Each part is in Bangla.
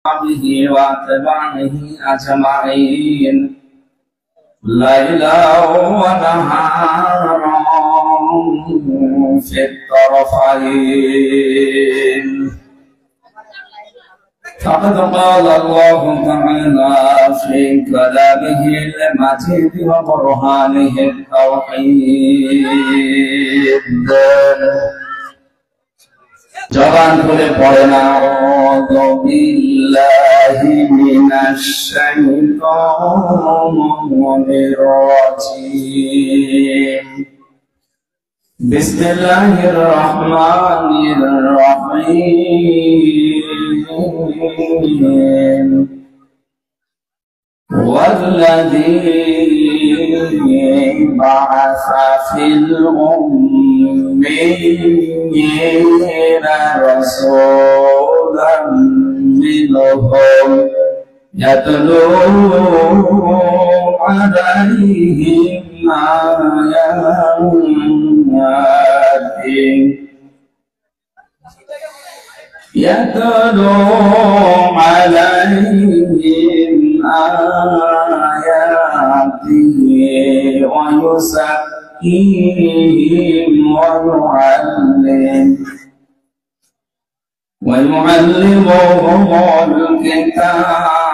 وصحبه واتباعه أجمعين ليلا ونهارا في الطرفين. فقد قال الله تعالى في كلامه المجيد وبرهانه التوحيد. জবান খুলে পড়েন আউযু বিল্লাহি মিনাশ শাইতানির রাজীম। বিসমিল্লাহির রহমানির রহিম। والذي بعث في الأميين رسولا منهم يتلو عليهم آياته ويزكيهم ويعلمهم الكتاب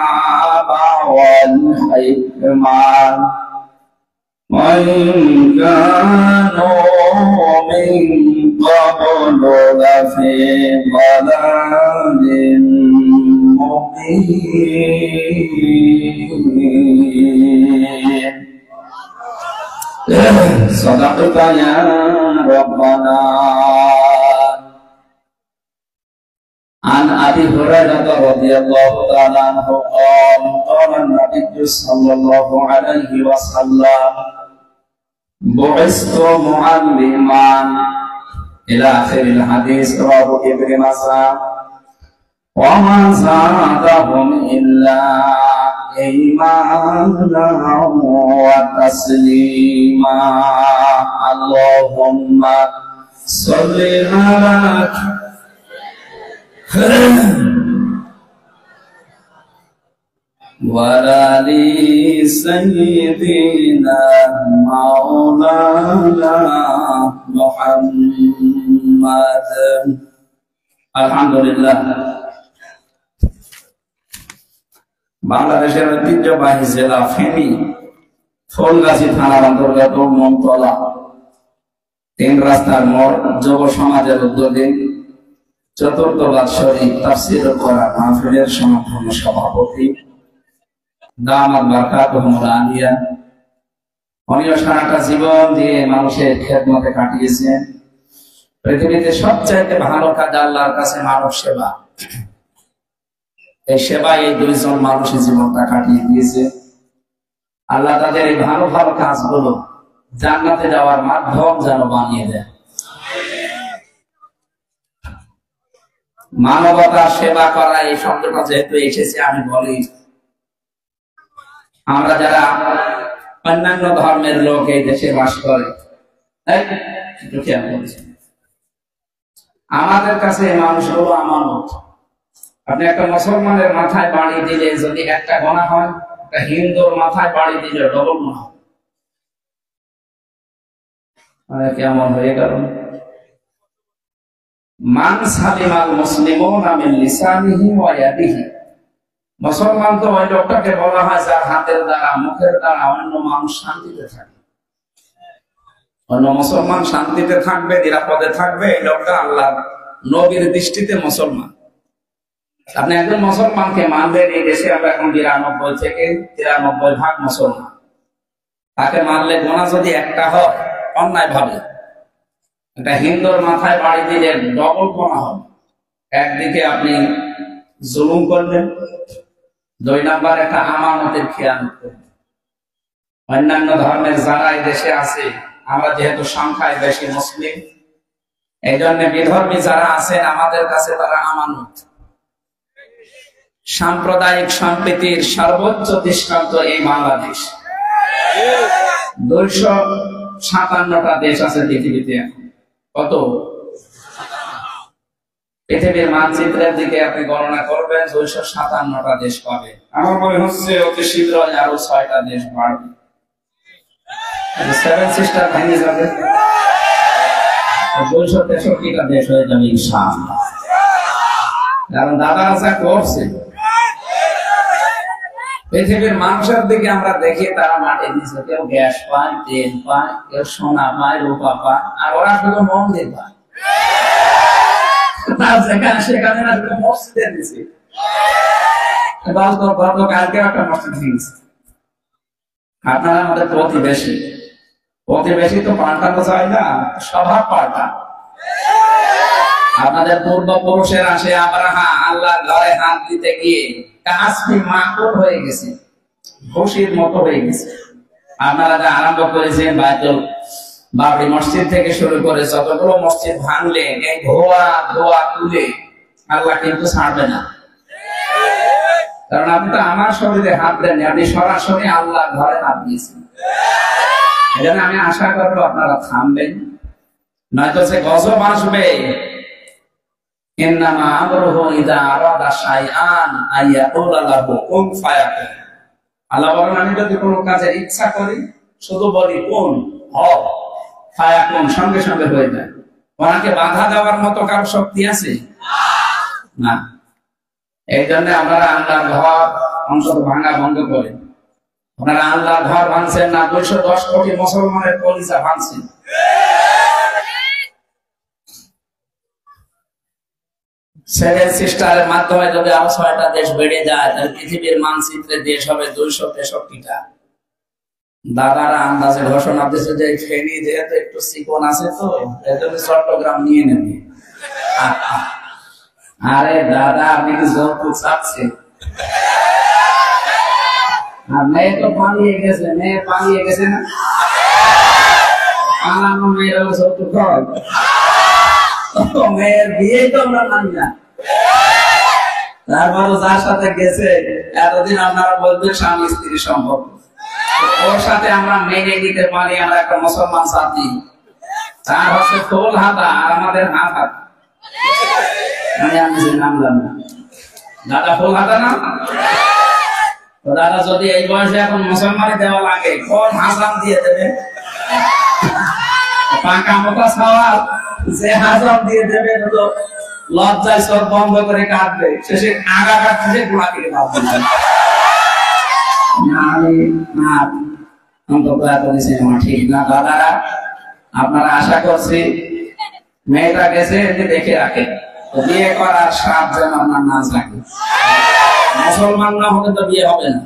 والحكمة وإن كانوا من قبل لفي ضلال مبين. صدقت يا ربنا. عن أبي هريرة رضي الله تعالى عنه قال قال النبي صلى الله عليه وسلم بعثت معلما إلى آخر الحديث. رواه ابن ماجه. وما زادهم إلا إيمانا وتسليما. اللهم صل على وآل سيدنا مولانا محمد. আলহামদুলিল্লাহ, বাংলাদেশের ঐতিহ্যবাহী জেলা ফেনী ফুলগাজী থানার অন্তর্গত মমতলা ৩ রাস্তার মোড় যুব সমাজের উদ্যোগে চতুর্থ বাৎসরিক তাফসীর কোরআন মাহফিলের সমাপন সভাপতি দামাত বারাকাতুহুল আলিয়া। উনিও সারাটা জীবন দিয়ে মানুষের খেদমতে কাটিয়েছেন। পৃথিবীতে সবচাইতে ভালো কাজ আল্লাহর কাছে মানব সেবা। এই সেবায় এই দুইজন মানুষের জীবনটা কাটিয়ে দিয়েছে। আল্লাহ তাদের এই ভালো ভালো কাজগুলো জান্নাতে যাওয়ার মাধ্যম যেন বানিয়ে দেয়। মানবতা সেবা করা এই শব্দটা যেহেতু এসেছে, আমি বলি আমরা যারা অন্যান্য ধর্মের লোক এই দেশে বাস করে, আমাদের কাছে মানুষগুলো আমানত। আপনি একটা মুসলমানের মাথায় বাড়ি দিলে যদি একটা গোনা হয়, একটা হিন্দুর মাথায় বাড়ি দিলে ডবল গোনা হয়। কেমন হয়ে গেল? মান সালিমাল মুসলিমুনা মিন লিসানিহি ওয়া ইয়াদিহি। মুসলমান তো ওই লোকটাকে বলা হয় যার হাতের দ্বারা মুখের দ্বারা অন্য মানুষ শান্তিতে থাকে। অন্য মুসলমান শান্তিতে থাকবে, নিরাপদে থাকবে, এই লোকটা আল্লাহর নবীর দৃষ্টিতে মুসলমান। আপনি একজন মুসলমানকে মানবেন, এই দেশে আমরা এখন 92 থেকে 93% মুসলমান। তাকে মানলে গোনা যদি একটা হয় অন্যায় ভাবে, একটা হিন্দুর মাথায় বাড়ি দিলে ডবল গোনা হবে। একদিকে আপনি জুলুম করলেন, 2 নাম্বার একটা আমানতের খেয়ানত করলেন। অন্যান্য ধর্মের যারা এই দেশে আছে, আমরা যেহেতু সংখ্যায় বেশি মুসলিম, এই জন্য বিধর্মী যারা আছেন আমাদের কাছে তারা আমানত। সাম্প্রদায়িক সম্প্রীতির সর্বোচ্চ দৃষ্টান্ত এই বাংলাদেশ। 257টা দেশ আছে পৃথিবীতে। কত? পৃথিবীর মানচিত্রের দিকে আপনি গণনা করবেন 257টা দেশ পাবে। আমার মনে হচ্ছে অতি শীঘ্রই আরো 6টা দেশ বাড়বে, সেভেন সিস্টার ভেঙে যাবে, 263টা দেশ হয়ে যাবে ইনশাআল্লাহ। কারণ দাদারা যা করছে, পৃথিবীর মানুষের দিকে আমরা দেখি তারা মাটি দিচ্ছে, কেউ গ্যাস পায়, তেল পায়, কেউ সোনা পায়, রূপা পায়, আর ওরা শুধু মন্দির পায়। যেখানে সেখানে না শুধু মসজিদে দিচ্ছে। কালকে একটা মসজিদ দিয়েছে। আপনারা আমাদের প্রতিবেশী, প্রতিবেশী তো পাল্টানো যায় না, স্বভাব পাল্টা। আপনাদের পূর্বপুরুষেরা সে আব্রাহাম আল্লাহর ঘরে হাত দিতে গিয়ে কাশফি মাকড় হয়ে গেছে, খুশির মতো হয়ে গেছে। আপনারা যা আরম্ভ করেছেন বাইতুল বাবরি মসজিদ থেকে শুরু করে যতগুলো মসজিদ ভাঙলেন, এই ধোয়া ধোয়া তুলে আল্লাহ কিন্তু ছাড়বে না। কারণ আপনি তো আমার শরীরে হাত দেননি, আপনি সরাসরি আল্লাহর ঘরে হাত দিয়েছেন। এই জন্য আমি আশা করবো আপনারা থামবেন, নয়তো সে গজব আসবে। ইন্নামা আমরুহু ইযা আরাদা শাইআন আইয়াকুলা লাহু কুন ফায়াকুন। আল্লাহ বলেন, আমি যদি কোনো কাজের ইচ্ছা করি শুধু বলি কুন হ, ফায়াকুন, সঙ্গে সঙ্গে হয়ে যায়। ওনাকে বাধা দেওয়ার মতো কারো শক্তি আছে না। এই জন্য আপনারা আল্লাহর ঘর অন্তত ভাঙা বন্ধ করেন। আপনারা আল্লাহর ঘর ভাঙছেন না, 210 কোটি মুসলমানের কলিজা ভাঙছেন। সেভেন সিস্টারের মাধ্যমে যদি আরো 6টা দেশ বেড়ে যায়, তাহলে পৃথিবীর মানচিত্রে দেশ হবে 263টা। দাদারা আন্দাজে ঘোষণা দিচ্ছে যে ফেনী যেহেতু একটু চিকন আছে, তো এজন্য চট্টগ্রাম নিয়ে নেবে। আরে দাদা, আপনি কি যৌতুক চাচ্ছেন? আর মেয়ে তো পালিয়ে গেছে, মেয়ে পালিয়ে গেছে না, পালানো মেয়েরা যৌতুক হয়। মেয়ের বিয়ে তো আমরা মানি না। তারপর যার সাথে গেছে এতদিন আপনারা বলবেন স্বামী স্ত্রী সম্পর্ক, ওর সাথে আমরা মেনে নিতে পারি, আমরা একটা মুসলমান জাতি। তার হচ্ছে ফুল হাতা আর আমাদের হাত হাতা। আমি নামলাম না, দাদা ফুল হাতা না। তো দাদা যদি এই বয়সে এখন মুসলমানে দেওয়া লাগে, কোন হাসান দিয়ে দেবে? পাকা মোটা খাওয়া যে হাসান দিয়ে দেবে, তো লজ্জায় সব বন্ধ করে কাটবে, শেষে আগা কাটছে গোড়া কেটে পাবো না। ঠিক না দাদারা, আপনারা আশা করছি মেয়েটা গেছে দেখে রাখে, বিয়ে করার সাপ যেন আপনার না থাকে। মুসলমান না হলে তো বিয়ে হবে না,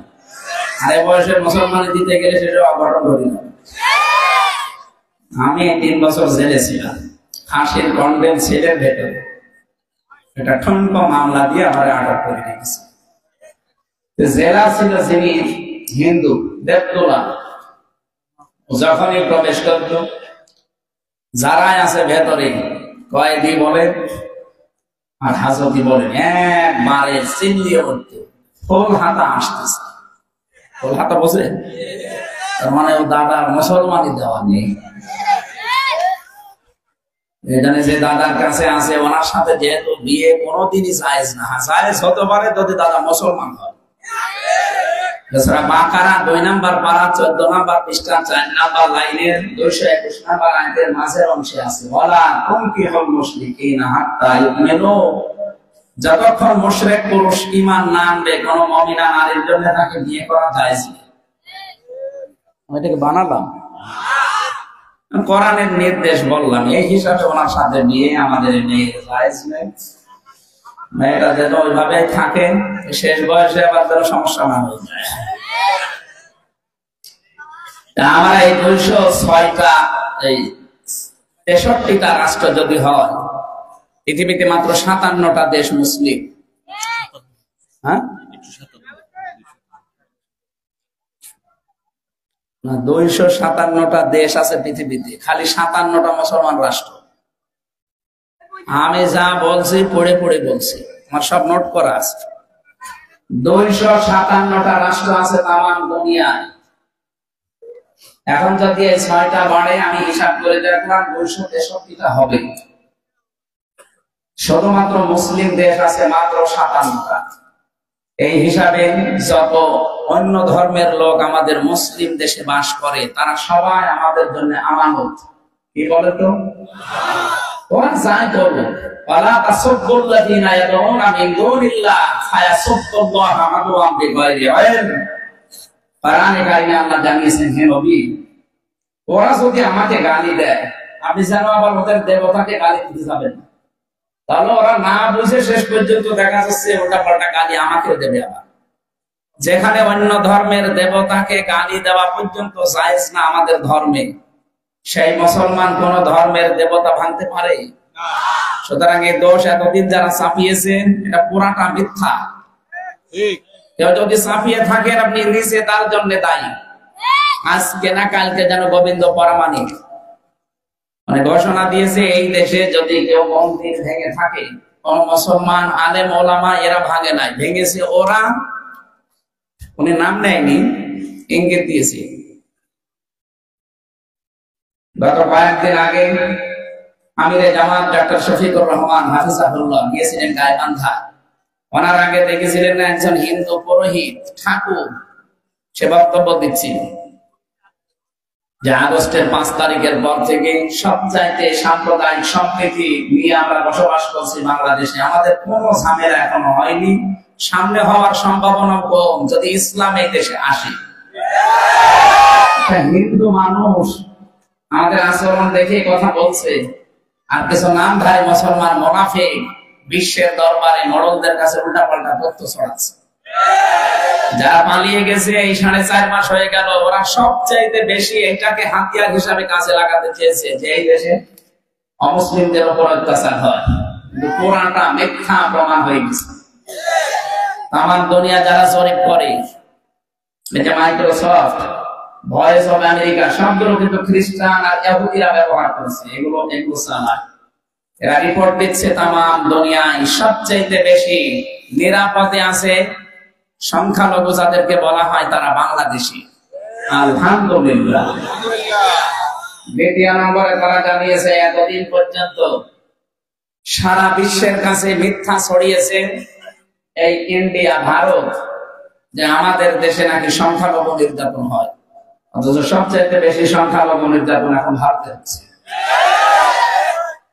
আর এই বয়সে মুসলমানে দিতে গেলে সেটা অঘটন ঘটে যাবে। আমি 3 বছর জেলে ছিলাম, ফাঁসির কন্ডেম ছেলের ভেতরে এটা ঠনক মামলা দিয়ে আমার আটক করে রেখেছে। জেলা ছিল যিনি হিন্দু, দেবতোলা, যখনই প্রবেশ করত, যারাই আছে ভেতরে কয়েদি বলেন আর হাজতি বলেন, একবারে চিল্লিয়ে উঠতে ফুল হাতা আসতেছে। ফুল হাতা বসে তার মানে ও দাদার মুসলমানই দেওয়া নেই। এখানে যে দাদার কাছে আছে, ওনার সাথে যেহেতু বিয়ে কোনোদিনই জায়েজ না, জায়েজ হতে পারে যদি দাদা মুসলমান হয়। এছাড়া বাকারা 2 নম্বর পারা 14 নম্বর পৃষ্ঠা 4 নম্বর লাইনের 221 নম্বর আয়াতের মাঝের অংশে আছে, ওয়ালা তুনকিহুল মুশরিকিনা হাত্তা ইউমিনু। যতক্ষণ মুশরিক পুরুষ ঈমান না আনবে, কোন মুমিনা নারীর জন্য তাকে বিয়ে করা জায়েজ নেই। আমি এটাকে বানালাম, কোরআনের নির্দেশ বললাম, এই হিসাবে ওনার সাথে বিয়ে আমাদের নেই, জায়েজ নেই। মেয়েরা যেন ওইভাবে থাকে, শেষ বয়সে আবার যেন সমস্যা না হয়ে যায়। আমরা এই 206টা এই 63টা রাষ্ট্র যদি হয়, পৃথিবীতে মাত্র 57টা দেশ মুসলিম। হ্যাঁ, না 257টা দেশ আছে পৃথিবীতে, খালি 57টা মুসলমান রাষ্ট্র। আমি যা বলছি পড়ে পড়ে বলছি, আমার সব নোট করা আছে। 257টা রাষ্ট্র আছে তামাম দুনিয়ায়। এখন যদি এই 6টা বাড়ে, আমি হিসাব করে দেখলাম 263টা হবে। শুধুমাত্র মুসলিম দেশ আছে মাত্র 57টা। এই হিসাবে যত অন্য ধর্মের লোক আমাদের মুসলিম দেশে বাস করে তারা সবাই আমাদের জন্য আমানত। কি বলে তো? ওরা যাই করুক, ওয়ালা তাসুবুল্লাযিনা ইয়াদউনা মিন দুনিল্লাহ ফায়াসুবুল্লাহা আদওয়াম বিগাইরি ইলম। কোরআনে কারিমে আল্লাহ জানিয়েছেন, হে নবী, ওরা যদি আমাকে গালি দেয়, আপনি যেন আবার ওদের দেবতাকে গালি দিতে যাবেন না। তাহলে ওরা না বুঝে শেষ পর্যন্ত দেখা যাচ্ছে ওটা পাল্টা গালি আমাকেও দেবে। আবার যেখানে অন্য ধর্মের দেবতাকে গালি দেওয়া পর্যন্ত জায়েজ না আমাদের ধর্মে, সেই মুসলমান কোন ধর্মের দেবতা ভাঙতে পারে? সুতরাং এই দোষ এতদিন যারা চাপিয়েছেন এটা পুরাটা মিথ্যা। কেউ যদি চাপিয়ে থাকেন আপনি নিচে তার জন্য দায়ী। আজকে না কালকে যেন গোবিন্দ পরামানিক মানে ঘোষণা দিয়েছে, এই দেশে যদি কেউ মন্দির ভেঙে থাকে, কোন মুসলমান আলেম ওলামা এরা ভাঙে নাই, ভেঙেছে ওরা। উনি নাম নেয়নি, ইঙ্গিত দিয়েছে। গত কয়েকদিন আগে আমিরে জামাত ডক্টর শফিকুর রহমান হাফিজাহুল্লাহ গিয়েছিলেন গাইবান্ধা। ওনার আগে দেখেছিলেন একজন হিন্দু পুরোহিত ঠাকুর, সে বক্তব্য দিচ্ছিল যে আগস্টের 5 তারিখের পর থেকে সবচাইতে সাম্প্রদায়িক সম্প্রীতি নিয়ে আমরা বসবাস করছি বাংলাদেশে। আমাদের কোনো ঝামেলা এখনো হয়নি, সামনে হওয়ার সম্ভাবনা কম যদি ইসলাম এই দেশে আসে। হিন্দু মানুষ আমাদের আচরণ দেখে কথা বলছে, আর কিছু নামধারী মুসলমান মুনাফিক বিশ্বের দরবারে মডলদের কাছে উল্টাপাল্টা তথ্য ছড়াচ্ছে। যারা পালিয়ে গেছে এই 4.5 মাস হয়ে গেল, ওরা সবচাইতে বেশি এটাকে হাতিয়ার হিসাবে কাজে লাগাতে চেয়েছে যে এই দেশে অমুসলিমদের উপর অত্যাচার হয়। কিন্তু পুরাটা মিথ্যা প্রমাণ হয়ে গেছে। তামাম দুনিয়া যারা জরিপ করে, মাইক্রোসফট, ভয়েস অফ আমেরিকা, সবগুলো কিন্তু খ্রিস্টান আর ইহুদিরা ব্যবহার করছে। এগুলো চালায়। এরা রিপোর্ট দিচ্ছে তামাম দুনিয়ায় সবচাইতে বেশি নিরাপদে আছে সংখ্যালঘু যাদেরকে বলা হয় তারা বাংলাদেশি। আলহামদুলিল্লাহ। দ্বিতীয় নম্বরে তারা জানিয়েছে এতদিন পর্যন্ত সারা বিশ্বের কাছে মিথ্যা ছড়িয়েছে এই ইন্ডিয়া, ভারত, যে আমাদের দেশে নাকি সংখ্যালঘু নির্যাতন হয়, অথচ সবচাইতে বেশি সংখ্যালঘু নির্যাতন এখন ভারতে হচ্ছে।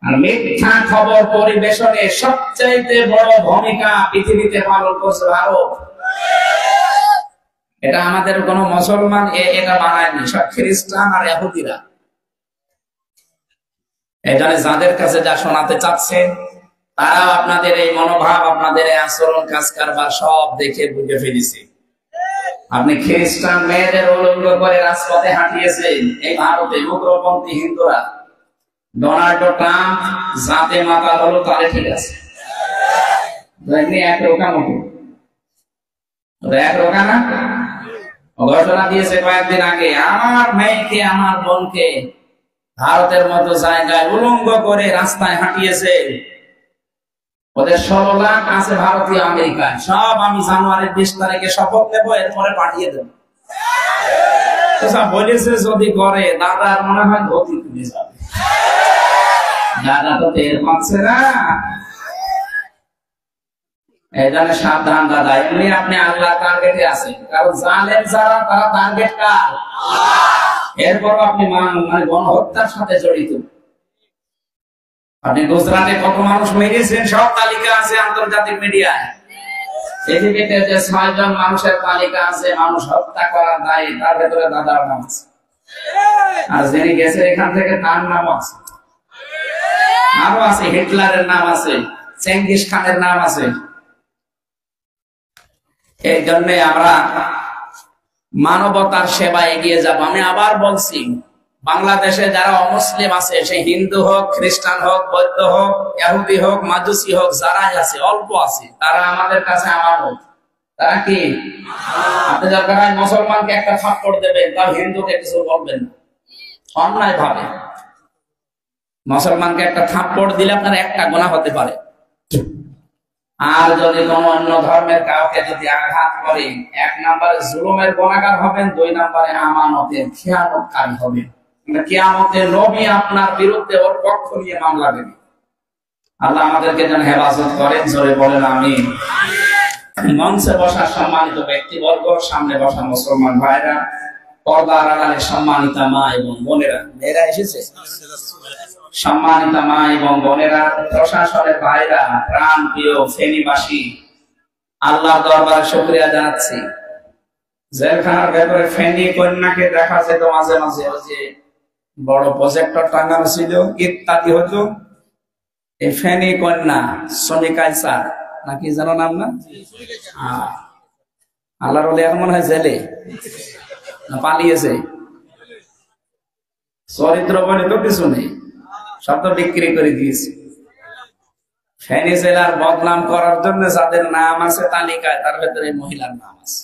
আর মিথ্যা খবর পরিবেশনে সবচাইতে বড় ভূমিকা পৃথিবীতে পালন করছে ভারত। এটা আমাদের কোন মুসলমান এটা বানায়নি, সব খ্রিস্টান আর ইহুদিরা। এখানে যাদের কাছে যা শোনাতে চাচ্ছে তারা আপনাদের এই মনোভাব, আপনাদের এই আচরণ, কাজ কারবার সব দেখে বুঝে ফেলেছে। আপনি খ্রিস্টান মেয়েদের উলঙ্গ করে রাজপথে হাঁটিয়েছেন এই ভারতে উগ্রপন্থী হিন্দুরা। ডোনাল্ড ট্রাম্প জাতে মাতাল হলো, তাহলে ঠিক আছে, এক রোকা মতো এক রোকা না। ঘোষণা দিয়েছে কয়েকদিন আগে, আমার মেয়েকে আমার বোনকে ভারতের মতো জায়গায় উলঙ্গ করে রাস্তায় হাঁটিয়েছে। ওদের 16 লাখ আছে ভারতীয় আমেরিকায়। সব আমি জানুয়ারির 20 তারিখে শপথ নেব, এরপরে পাঠিয়ে দেব। বলেছে যদি করে দাদার মনে হয় ধুতি তুলে যাবে। দাদা তো টের পাচ্ছে না। এই জন্য সাবধান দাদা, এমনি আপনি আল্লাহ টার্গেটে আছেন, কারণ জানেন যারা তারা টার্গেট কার। এরপর আপনি মানে গণহত্যার সাথে জড়িত। আপনি গুজরাটে কত মানুষ মেরেছেন সব তালিকা আছে আন্তর্জাতিক মিডিয়ায়। পৃথিবীতে যে 6 জন মানুষের তালিকা আছে মানুষ হত্যা করার দায়ে, তার ভেতরে দাদার নাম আছে। আর যিনি গেছে এখান থেকে তার নাম আছে, আরো আছে, হিটলারের নাম আছে, চেঙ্গিস খানের নাম আছে। এই জন্য আমরা মানবতার সেবা এগিয়ে যাব। আমি আবার বলছি, বাংলাদেশে যারা অমুসলিম আছে, সে হিন্দু হোক, খ্রিস্টান হোক, বৌদ্ধ হোক, ইহুদি হোক, মাজুসি হোক, যারাই আছে, অল্প আছে, তারা আমাদের কাছে আমানত। তারা কি? আপনি দরকার হয় মুসলমানকে একটা থাপ্পড় দেবেন, তাও হিন্দুকে কিছু বলবেন না অন্যায় ভাবে। মুসলমানকে একটা থাপ্পড় দিলে আপনার একটা গুনাহ হতে পারে, আর যদি কোন অন্য ধর্মের কাউকে যদি আঘাত করে, 1 নম্বরে জুলুমের গুনাহগার হবেন, 2 নম্বরে আমানতের খেয়ানতকারী হবেন। কিয়ামতে নবী আপনার বিরুদ্ধে ওর পক্ষ নিয়ে মামলা দেবে। আল্লাহ আমাদেরকে যেন হেফাজত করেন, জোরে বলেন আমিন। মঞ্চে বসা সম্মানিত ব্যক্তিবর্গ, সামনে বসা মুসলমান ভাইরা, পর্দার আড়ালে সম্মানিতা মা এবং বোনেরা, মেয়েরা এসেছে, সম্মানিতা মা এবং বোনেরা, প্রশাসনের ভাইরা, প্রাণ প্রিয় ফেনীবাসী, আল্লাহর দরবারে শুকরিয়া জানাচ্ছি। জেলখানার ভেতরে ফেনী কন্যাকে দেখা যেত মাঝে মাঝে, ওই যে বড় প্রজেক্টর টাঙানো ছিল, ইত্যাদি হতো। এই ফেনী কন্যা সনিকাইসা নাকি যেন নাম, না আল্লাহর ওলি এখন মনে হয় জেলে না পালিয়েছে, চরিত্র বলে তো কিছু নেই, সব তো বিক্রি করে দিয়েছে। ফেনী জেলার বদনাম করার জন্য যাদের নাম আছে তালিকায়, তার ভেতরে মহিলার নাম আছে।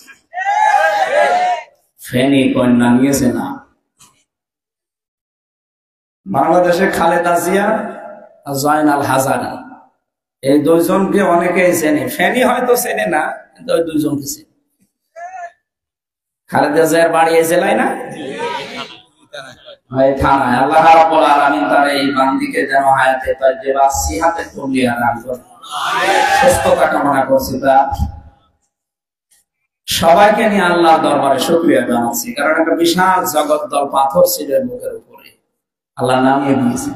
ফেনী কন্যা নিয়েছে না। বাংলাদেশে খালেদা জিয়া আর জয়নাল হাজারি, এই দুইজনকে অনেকেই চেনে। ফেনী হয়তো চেনে না, কিন্তু ওই দুইজনকে চেনে। খালেদা জিয়ার বাড়ি এই জেলায় না, থানায়। আল্লাহ রাব্বুল আলামিন তার এই বান্দিকে যেন হায়াতে তাইয়্যিবা সিহাতে কুল্লিয়া দান করেন, সুস্থতা কামনা করছি। তা সবাইকে নিয়ে আল্লাহর দরবারে শুকরিয়া জানাচ্ছি, কারণ একটা বিশাল জগদ্দল পাথর ছিল বুকের উপরে, আল্লাহ নামিয়ে দিয়েছে।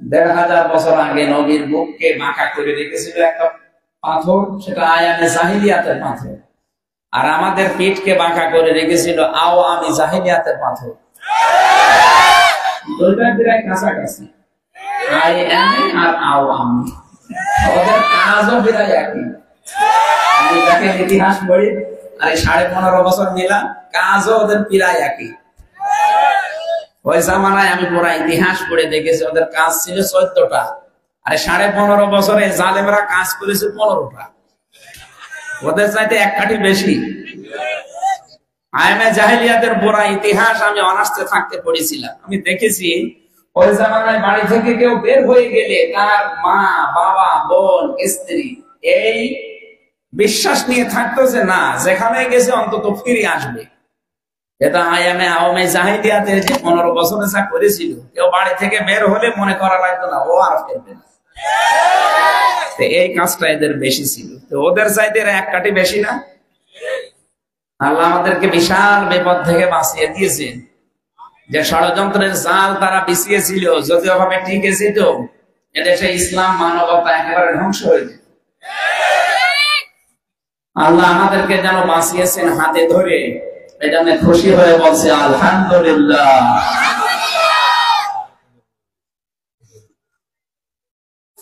১৫০০ বছর আগে নবীর বুককে বাঁকা করে রেখেছিল একটা পাথর, সেটা আয়ামে জাহিলিয়াতের পাথর। আর আমাদের পিঠকে বাঁকা করে রেখেছিল আওয়ামী জাহিলিয়াতের পাথর। দুইটা প্রায় কাছাকাছি, আইএমএ আর আওয়ামী, ওদের কাজও প্রায় একই। আমি দেখেন ইতিহাস পড়ি, আর 15.5 বছর নিলাম, কাজও ওদের প্রায় একই। ওই জামানায় আমি পুরা ইতিহাস পড়ে দেখেছি, ওদের কাজ ছিল 14টা, আর 15.5 বছরে জালেমরা কাজ করেছে 15টা। ওদের চাইতে এক কাঠি বেশি। আইএমএ জাহিলিয়াতের পুরা ইতিহাস আমি অনার্সে থাকতে পড়েছিলাম। আমি দেখেছি ওই জামানায় বাড়ি থেকে কেউ বের হয়ে গেলে তার মা, বাবা, বোন, স্ত্রী এই বিশ্বাস নিয়ে থাকতো যে না, যেখানে গেছে অন্তত ফিরে আসবে। এটা আওয়ামী জাহিলিয়াতের যে 15 বছরে যা করেছিল, কেউ বাড়ি থেকে বের হলে মনে করা লাগতো না ও আর ফিরবে না। এই কাজটা এদের বেশি ছিল, তো ওদের চাইতে এরা এক কাঠি বেশি না। আল্লাহ আমাদেরকে বিশাল বিপদ থেকে বাঁচিয়ে দিয়েছেন। যে ষড়যন্ত্রের জাল তারা বিছিয়েছিল, যদি ওভাবে টিকে যেত, এদেশে ইসলাম মানবতা একেবারে ধ্বংস হয়ে যেত। আল্লাহ আমাদেরকে যেন বাঁচিয়েছেন হাতে ধরে, এটা আমি খুশি হয়ে বলছি আলহামদুলিল্লাহ।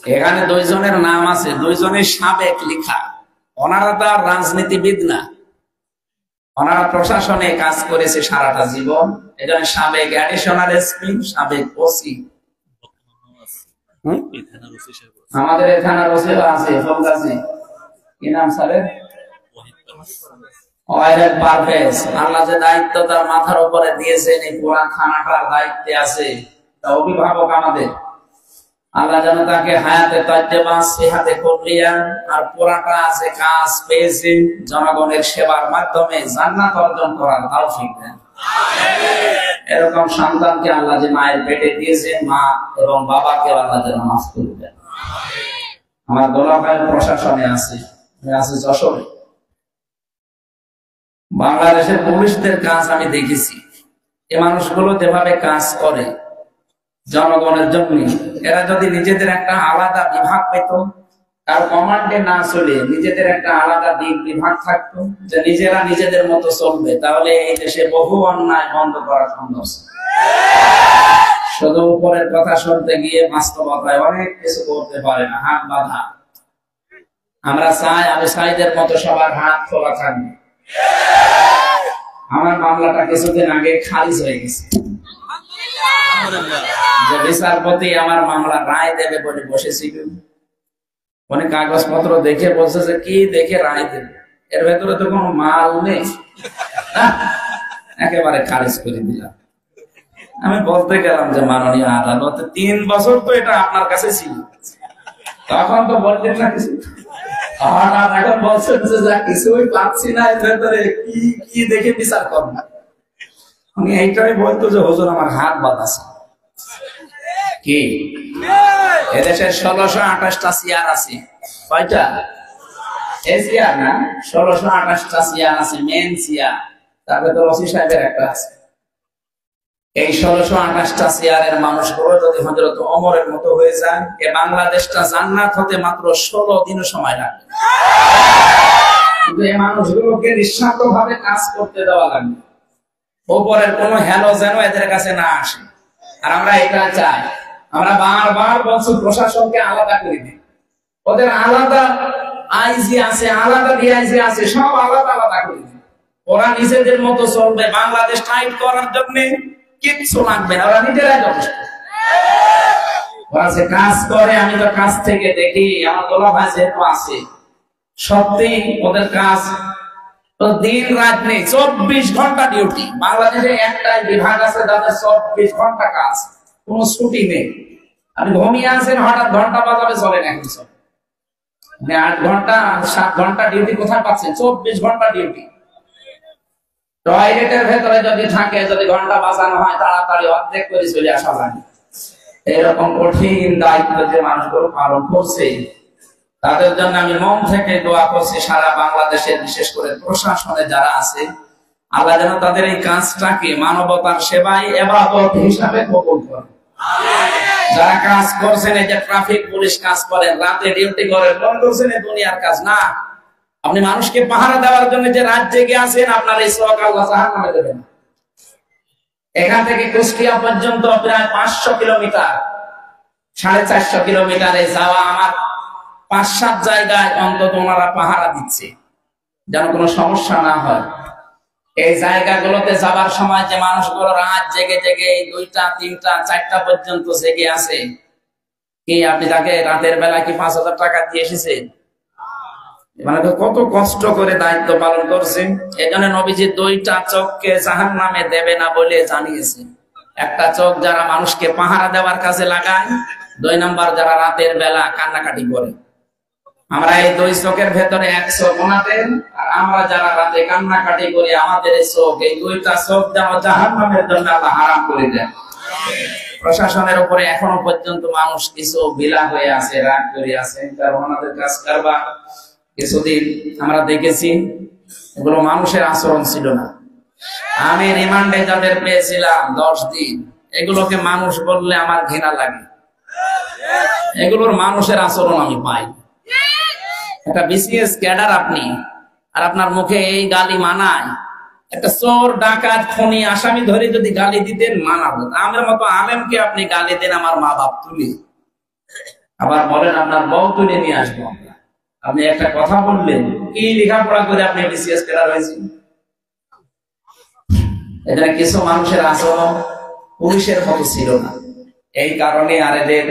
এখানে দুইজনের নাম আছে, দুইজনের সাবেক লিখা। ওনারা তো আর রাজনীতিবিদ না, ওনারা প্রশাসনে কাজ করেছে সারাটা জীবন। এজন্য সাবেক অ্যাডিশনাল এসপি, সাবেক ওসি। আমাদের এখানে ওসি আছে, ফৌজদারি কি নাম স্যারের? ওয়াহিদ পারভেজ। আল্লাহ যে দায়িত্ব তার মাথার উপরে দিয়েছেন, এই পুরা থানাটার দায়িত্বে আছে, তা অভিভাবক আমাদের। আল্লাহ যেন তাকে হায়াতে তাইয়্যিবা সিহাতে কুল্লিয়া আর পুরাটা আছে কাজ পেয়েছে জনগণের সেবার মাধ্যমে জান্নাত অর্জন করার তৌফিক দেন। এরকম সন্তানকে আল্লাহ যে মায়ের পেটে দিয়েছেন, মা এবং বাবাকে আল্লাহ যেন মাফ করে দেন। আমার দোলাভাই প্রশাসনে আছে যশোরে। বাংলাদেশের পুলিশদের কাজ আমি দেখেছি। এই মানুষগুলো যেভাবে কাজ করে জনগণের জন্য, এরা যদি নিজেদের একটা আলাদা বিভাগ পেত, তার কমান্ডে না চলে নিজেদের একটা আলাদা দিক বিভাগ থাকতো, যে নিজেরা নিজেদের মতো চলবে, তাহলে এই দেশে বহু অন্যায় বন্ধ করা সম্ভব। শুধু উপরের কথা শুনতে গিয়ে বাস্তবতায় অনেক কিছু করতে পারে না, হাত বাঁধা। আমরা চাই আবু সাঈদের মতো সবার হাত খোলা থাকবে। আমার মামলাটা কিছুদিন আগে খারিজ হয়ে গেছে, যে বিচারপতি আমার মামলা রায় দেবে বলে বসেছিল। অনেক কাগজপত্র দেখে বলছে যে কি দেখে রায় দেবে, এর ভেতরে তো কোনো মাল নেই, একেবারে খারিজ করে দিলাম। আমি বলতে গেলাম যে মাননীয় আদালত 3 বছর তো এটা আপনার কাছে ছিল, তখন তো বলতেন না কিছু। এখন বলছেন যে যা কিছুই পাচ্ছি না, এর ভেতরে কি দেখে বিচার করবো। উনি এইটাই বলতো যে হুজুর আমার হাত বাঁধা আছে কি এদেশে 1628টা চেয়ার আছে। কয়টা? এই চেয়ার না, 1628টা চেয়ার আছে, মেন চেয়ার। তারপরে তো ওসি সাহেবের একটা আছে। এই 1628টা চেয়ারের মানুষগুলো যদি হযরত ওমরের মতো হয়ে যায়, এ বাংলাদেশটা জান্নাত হতে মাত্র 16 দিন সময় লাগবে। কিন্তু এই মানুষগুলোকে নিঃস্বার্থ ভাবে কাজ করতে দেওয়া লাগবে। ওপরের কোন হেলো যেন এদের কাছে না আসে। আর আমরা এটা চাই। আমরা বারবার বলছি প্রশাসনকে আলাদা করে দিই। ওদের আলাদা আইজি আছে, আলাদা ডিআইজি আছে, সব আলাদা আলাদা করে দিই। ওরা নিজেদের মতো চলবে। বাংলাদেশ টাইট করার জন্য কিচ্ছু লাগবে না, ওরা নিজেরাই যথেষ্ট। ওরা যে কাজ করে, আমি তো কাজ থেকে দেখি, আমার গোলা ভাই যেহেতু আছে, সত্যি ওদের কাজ তো দিন রাত নেই, 24 ঘন্টা ডিউটি। বাংলাদেশে একটাই বিভাগ আছে যাদের 24 ঘন্টা কাজ, কোনো ছুটি নেই। আপনি ঘুমিয়ে আছেন, হঠাৎ ঘন্টা বাজাবে, চলে না এখন চলে। 8 ঘন্টা 7 ঘন্টা ডিউটি কোথায় পাচ্ছেন? 24 ঘন্টা ডিউটি। টয়লেটের ভেতরে যদি থাকে, যদি ঘন্টা বাজানো হয়, তাড়াতাড়ি অর্ধেক করে চলে আসা লাগে। এরকম কঠিন দায়িত্ব যে মানুষগুলো পালন করছে, তাদের জন্য আমি মন থেকে দোয়া করছি। সারা বাংলাদেশের বিশেষ করে প্রশাসনে যারা আছে, আল্লাহ যেন তাদের এই কাজটাকে মানবতার সেবায় ইবাদত হিসাবে কবুল করে। যারা কাজ করছেন, এই যে ট্রাফিক পুলিশ কাজ করেন, রাতে ডিউটি করেন, কোন করছেন দুনিয়ার কাজ না। আপনি মানুষকে পাহারা দেওয়ার জন্য যে রাত জেগে আছেন, আপনার এই সওয়াব আল্লাহ জাহান্নামে দেবেন। এখান থেকে কুষ্টিয়া পর্যন্ত প্রায় 500 কিলোমিটার, 450 কিলোমিটারে যাওয়া আমার 5-7 জায়গায় অন্তত ওনারা পাহারা দিচ্ছে, যেন কোনো সমস্যা না হয়। এই জায়গাগুলোতে যাবার সময় যে মানুষগুলো রাত জেগে জেগে 2টা 3টা 4টা পর্যন্ত জেগে আছে, কি আপনি তাকে রাতের বেলা কি 5000 টাকা দিয়ে এসেছেন? মানে কত কষ্ট করে দায়িত্ব পালন করছেন। এই জন্য নবীজি 2টা চোখকে জাহান্নামে দেবে না বলে জানিয়েছে। একটা চোখ যারা মানুষকে পাহারা দেওয়ার কাজে লাগায়, 2 নাম্বার যারা রাতের বেলা কান্নাকাটি করে। আমরা এই 2 চোখের ভেতরে 1 চোখ ওনাদের, আর আমরা যারা রাতে কান্নাকাটি করি, আমাদের এই চোখ, এই 2টা চোখ যেন জাহান্নামের জন্য আল্লাহ হারাম করে দেন। প্রশাসনের উপরে এখনো পর্যন্ত মানুষ কিছু বিলা হয়ে আছে, রাগ করে আছে, কারণ ওনাদের কাজ কারবার কিছুদিন আমরা দেখেছি, এগুলো মানুষের আচরণ ছিল না। আমি রিমান্ডে যাদের পেয়েছিলাম 10 দিন, এগুলোকে মানুষ বললে আমার ঘৃণা লাগে। এগুলোর মানুষের আচরণ আমি পাই। একটা বিসিএস ক্যাডার আপনি, আর আপনার মুখে এই গালি মানায়। একটা চোর ডাকাত খুনি আসামি ধরে যদি গালি দিতেন মানাবো, আমার মতো আলেমকে আপনি গালি দেন, আমার মা বাপ তুলি, আবার বলেন আপনার বউ তুলে নিয়ে আসবো। আপনি একটা কথা বললেন, কি লেখাপড়া করে আপনি বিসিএস ক্যাডার হয়েছেন? এখানে কিছু মানুষের আচরণ পুলিশের মতো ছিল না। এই কারণে আর এদের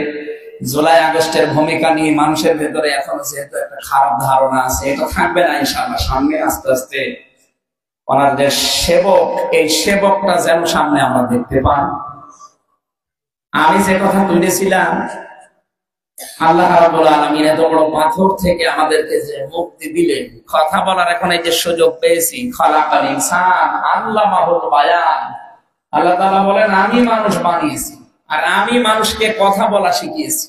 জুলাই আগস্টের ভূমিকা নিয়ে মানুষের ভেতরে এখনো যেহেতু একটা খারাপ ধারণা আছে, এটা থাকবে না ইনশাআল্লাহ। সামনে আস্তে আস্তে ওনার যে সেবক, এই সেবকটা যেন সামনে আমরা দেখতে পাই। আমি যে কথা তুলেছিলাম, আল্লাহ রাব্বুল আলামিন এত বড় পাথর থেকে আমাদেরকে যে মুক্তি দিলেন, কথা বলার এখন এই যে সুযোগ পেয়েছি, খালাকাল ইনসান আল্লামাহুল বায়ান। আল্লাহ তাআলা বলেন, আমি মানুষ বানিয়েছি আর আমি মানুষকে কথা বলা শিখিয়েছি।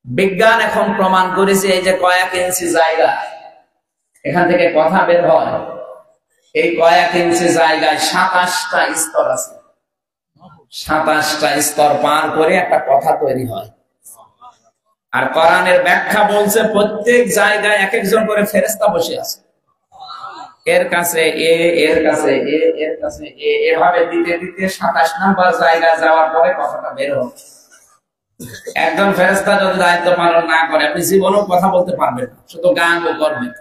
বিজ্ঞান এখন প্রমাণ করেছে, এই যে কয়েক ইঞ্চি জায়গা এখান থেকে কথা বের হয়, এই কয়েক ইঞ্চি জায়গায় 27টা স্তর আছে। 27টা স্তর পার করে একটা কথা তৈরি হয়। আর কোরআনের ব্যাখ্যা বলছে, প্রত্যেক জায়গায় এক একজন করে ফেরেশতা বসে আছে। এর কাছে এ, এর কাছে এ, এর কাছে এ, এভাবে দিতে দিতে 27 নাম্বার জায়গায় যাওয়ার পরে কথাটা বের হবে। একজন ফেরেশতা যদি দায়িত্ব পালন না করে, আপনি জীবনেও কথা বলতে পারবেন না, শুধু গান করবেন।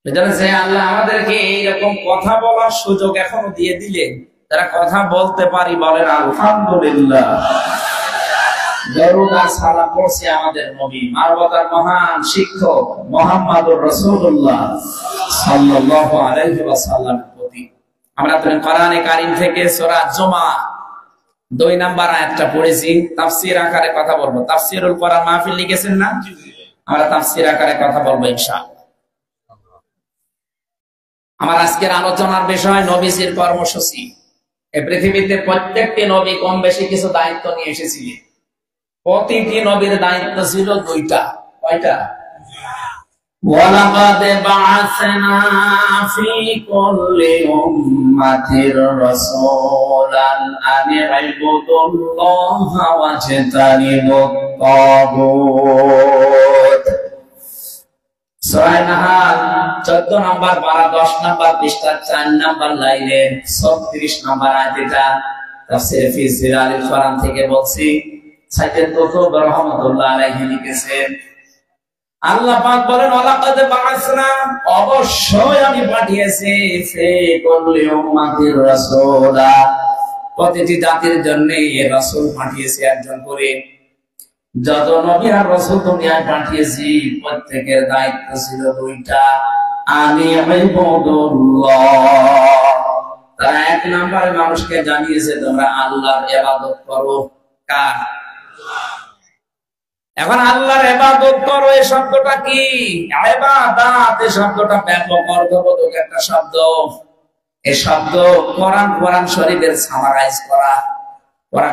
এজন্য যে আল্লাহ আমাদেরকে এইরকম কথা বলার সুযোগ এখনো দিয়ে দিলেন, যারা কথা বলতে পারি বলেন আলহামদুলিল্লাহ। দরুদ আর সালাম পড়ছি আমাদের নবী, মানবতার মহান শিক্ষক মুহাম্মদুর রাসূলুল্লাহ সাল্লাল্লাহু আলাইহি ওয়াসাল্লামের প্রতি। আমরা তো কোরআনে কারীম থেকে সূরা জুমা 2 নাম্বার আয়াতটা পড়েছি। তাফসীর আকারে কথা বলবো। তাফসীরুল কোরআন মাহফিল লিখেছেন না? আমরা তাফসীর আকারে কথা বলবো ইনশাআল্লাহ। আমার আজকের আলোচনার বিষয় নবীজির কর্মসূচি। এই পৃথিবীতে প্রত্যেকটি নবী কম বেশি কিছু দায়িত্ব নিয়ে এসেছিলেন। প্রতিটি নবীর দায়িত্ব ছিল দুইটা। কয়টা? ওয়ালাকাদ বা'আসনা ফি কুল্লি উম্মাতির রাসূলান আন ইবুদুল্লাহা ওয়াজতানিবুত তাগুত। সূরা নাহাল 14 নম্বর পারা 10 নম্বর পৃষ্ঠা 4 নম্বর লাইনে 36 নম্বর আয়াতটা তাফসীর ফি জিলালিল কোরআন থেকে বলছি। সাইয়েদ কুতুব রাহমাতুল্লাহ আলাইহি লিখেছেন, আল্লাহ পাক বলেন ওয়ালাকাদ বা'আসনা, অবশ্যই আমি পাঠিয়েছি ফি কুল্লি উম্মাতির রাসূলা, প্রতিটি জাতির জন্য রাসূল পাঠিয়েছি একজন করে। যত নবী আর রাসূল দুনিয়ায় পাঠিয়েছি প্রত্যেকের দায়িত্ব ছিল দুইটা, আনি ইবাদুল্লাহ। তারা এক নম্বরে মানুষকে জানিয়েছে তোমরা আল্লাহর ইবাদত করো। কার? এখন আল্লাহর ইবাদত করো এই শব্দটা কি? ইবাদাত এই শব্দটা ব্যাপক অর্থবোধক একটা শব্দ। এই শব্দ কোরআন শরীফের সামারাইজ করা।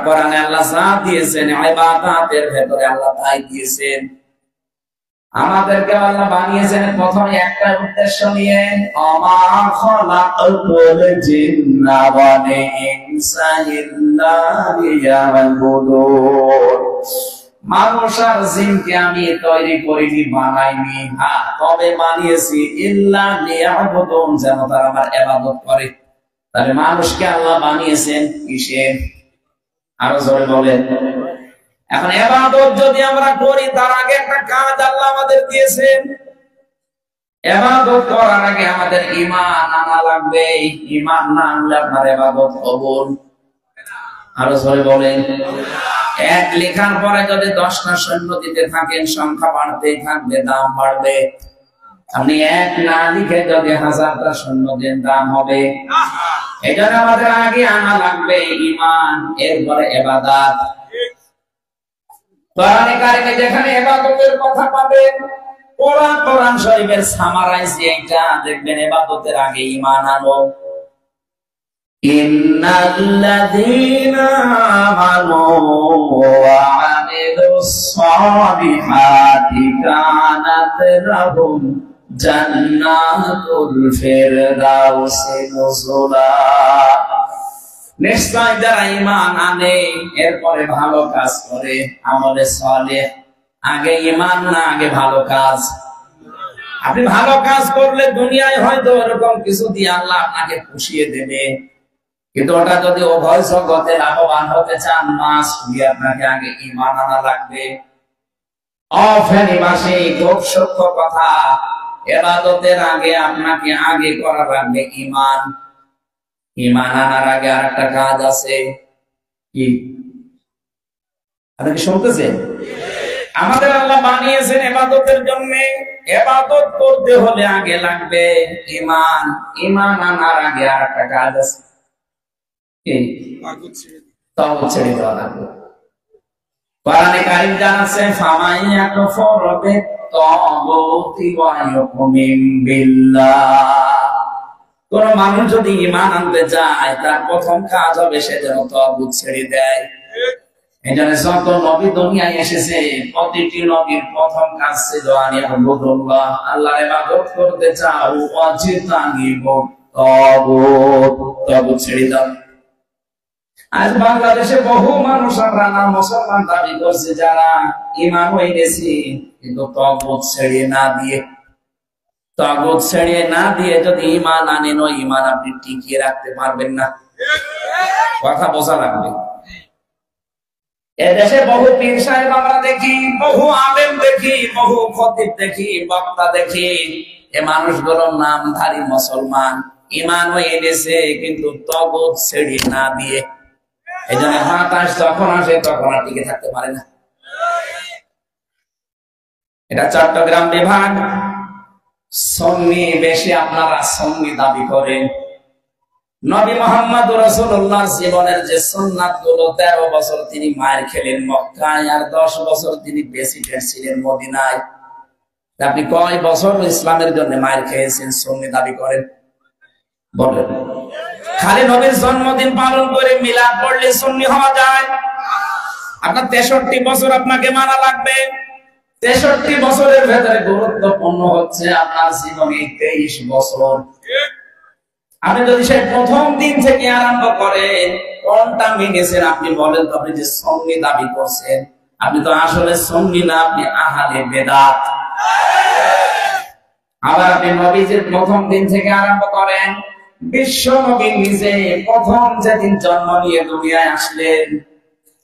কোরআনে আল্লাহ যা দিয়েছেন ইবাদাতের ভেতরে আল্লাহ তাই দিয়েছেন। আমাদেরকে আল্লাহ বানিয়েছেন প্রথমে একটা উদ্দেশ্য নিয়ে, আমা খালাকুল জিন্না ওয়াল ইনসা ইল্লা লিয়াবুদুন। মানুষ আর জিনকে আমি তৈরি করিনি, বানাইনি, তবে বানিয়েছি ইল্লা লিয়াবুদুন, যেন তারা আমার ইবাদত করে। তাহলে মানুষকে আল্লাহ বানিয়েছেন কিসের? আরো জোরে বলেন। এখন ইবাদত যদি আমরা করি তার আগে একটা কাজ আল্লাহ আমাদের দিয়েছেন। ইবাদত করার আগে আমাদের ঈমান আনা লাগবে। ঈমান না আনলে আপনার ইবাদত কবুল। আরো জোরে বলেন। এক লেখার পরে যদি 10টা সৈন্য দিতে থাকেন, সংখ্যা বাড়তেই থাকবে, দাম বাড়বে। আপনি এক না লিখে যদি 1000টা সৈন্য দেন, দাম হবে। এই জন্য আমাদের আগে আনা লাগবে ঈমান, এরপরে ইবাদত। কোরআনে কারিমে যেখানে ইবাদতের কথা পাবেন, কোরআন শরীফের সামারাইজ এইটা দেখবেন, ইবাদতের আগে ঈমান আনো। ইন্নাল্লাযীনা আমানু ওয়া আমিলুস সালিহাতি কানাত লাহুম জান্নাতুল ফিরদাউসি নুজুলা। নিশ্চয় যারা ঈমান আনে এরপরে ভালো কাজ করে, আমলে সালেহ। আগে ঈমান না আগে ভালো কাজ? আপনি ভালো কাজ করলে দুনিয়ায় হয়তো এরকম কিছু দিয়ে আল্লাহ আপনাকে পুষিয়ে দেবে, কিন্তু ওটা যদি উভয় জগতে লাভবান হতে চান, আপনাকে আগে ঈমান আনা লাগবে। অফেনিবাসী খুব সত্য কথা, ইবাদতের আগে আপনাকে আগে করা লাগবে ঈমান। ঈমান আনার আগে আরেকটা কাজ আছে। কি? আপনি কি শুনতেছেন? আমাদের আল্লাহ বানিয়েছেন ইবাদতের জন্য। ইবাদত করতে হলে আগে লাগবে ঈমান। ঈমান আনার আগে আরেকটা কাজ আছে। কি? তাওহীদ ছেড়ে দেওয়া লাগবে। কোরআনে কারীম জানাচ্ছে, ফামাইয়াকুফুর বিত-তাগুতি ওয়া ইউমিন বিল্লাহ। কোন মানুষ যদি ঈমান আনতে চায়, তার প্রথম কাজ হবে সে যেন তাগুত ছেড়ে দেয়। এজন্য যত নবী দুনিয়ায় এসেছে, প্রতিটি নবীর প্রথম কাজ ছিল আনিয়াবুদুল্লাহ, আল্লাহর ইবাদত করতে চাও, ওয়াজতানিবুত তাগুত, তাগুত ছেড়ে দাও। আজ বাংলাদেশে বহু মানুষ আমরা নাম মুসলমান দাবি করছে, যারা ঈমান এনেছি কিন্তু তাগুত ছেড়ে না দিয়ে যদি ঈমান আনেন, ওই ঈমান আপনি টিকিয়ে রাখতে পারবেন না। কথা বোঝা লাগবে। এদেশে বহু পীর সাহেব আমরা দেখি, বহু আলেম দেখি, বহু খতিব দেখি, বক্তা দেখি, এ মানুষগুলোর নামধারী মুসলমান, ঈমান এনেছে কিন্তু তাগুত ছেড়ে না দিয়ে। এই জন্য হতাশ যখন আসে তখন আর টিকে থাকতে পারে না। এটা চট্টগ্রাম বিভাগ। সুন্নি বেশি, আপনারা সুন্নি দাবি করেন। নবী মুহাম্মদ রাসূলুল্লাহর জীবনের যে সুন্নাত গুলো, 13 বছর তিনি মায়ের খেলেন মক্কায়, আর 10 বছর তিনি প্রেসিডেন্ট ছিলেন মদিনায়। আপনি কয় বছর ইসলামের জন্য মায়ের খেয়েছেন সুন্নি দাবি করেন? বলেন। খালি নবীর জন্মদিন পালন করে মিলাদ পড়লে সুন্নি হওয়া যায়? আপনার 63 বছর আপনাকে মানা লাগবে। 63 বছরের ভেতরে গুরুত্বপূর্ণ হচ্ছে আপনার জীবনে 23 বছর। আপনি যদি সেই প্রথম দিন থেকে আরম্ভ করেন, কোনটা মিনেছেন আপনি বলেন তো? আপনি যে সুন্নি দাবি করছেন, আপনি তো আসলে সুন্নি না, আপনি আহলে বেদাত। আবার আপনি নবীজির প্রথম দিন থেকে আরম্ভ করেন। বিশ্ব নবী নিজে প্রথম যেদিন জন্ম নিয়ে দুনিয়ায় আসলেন,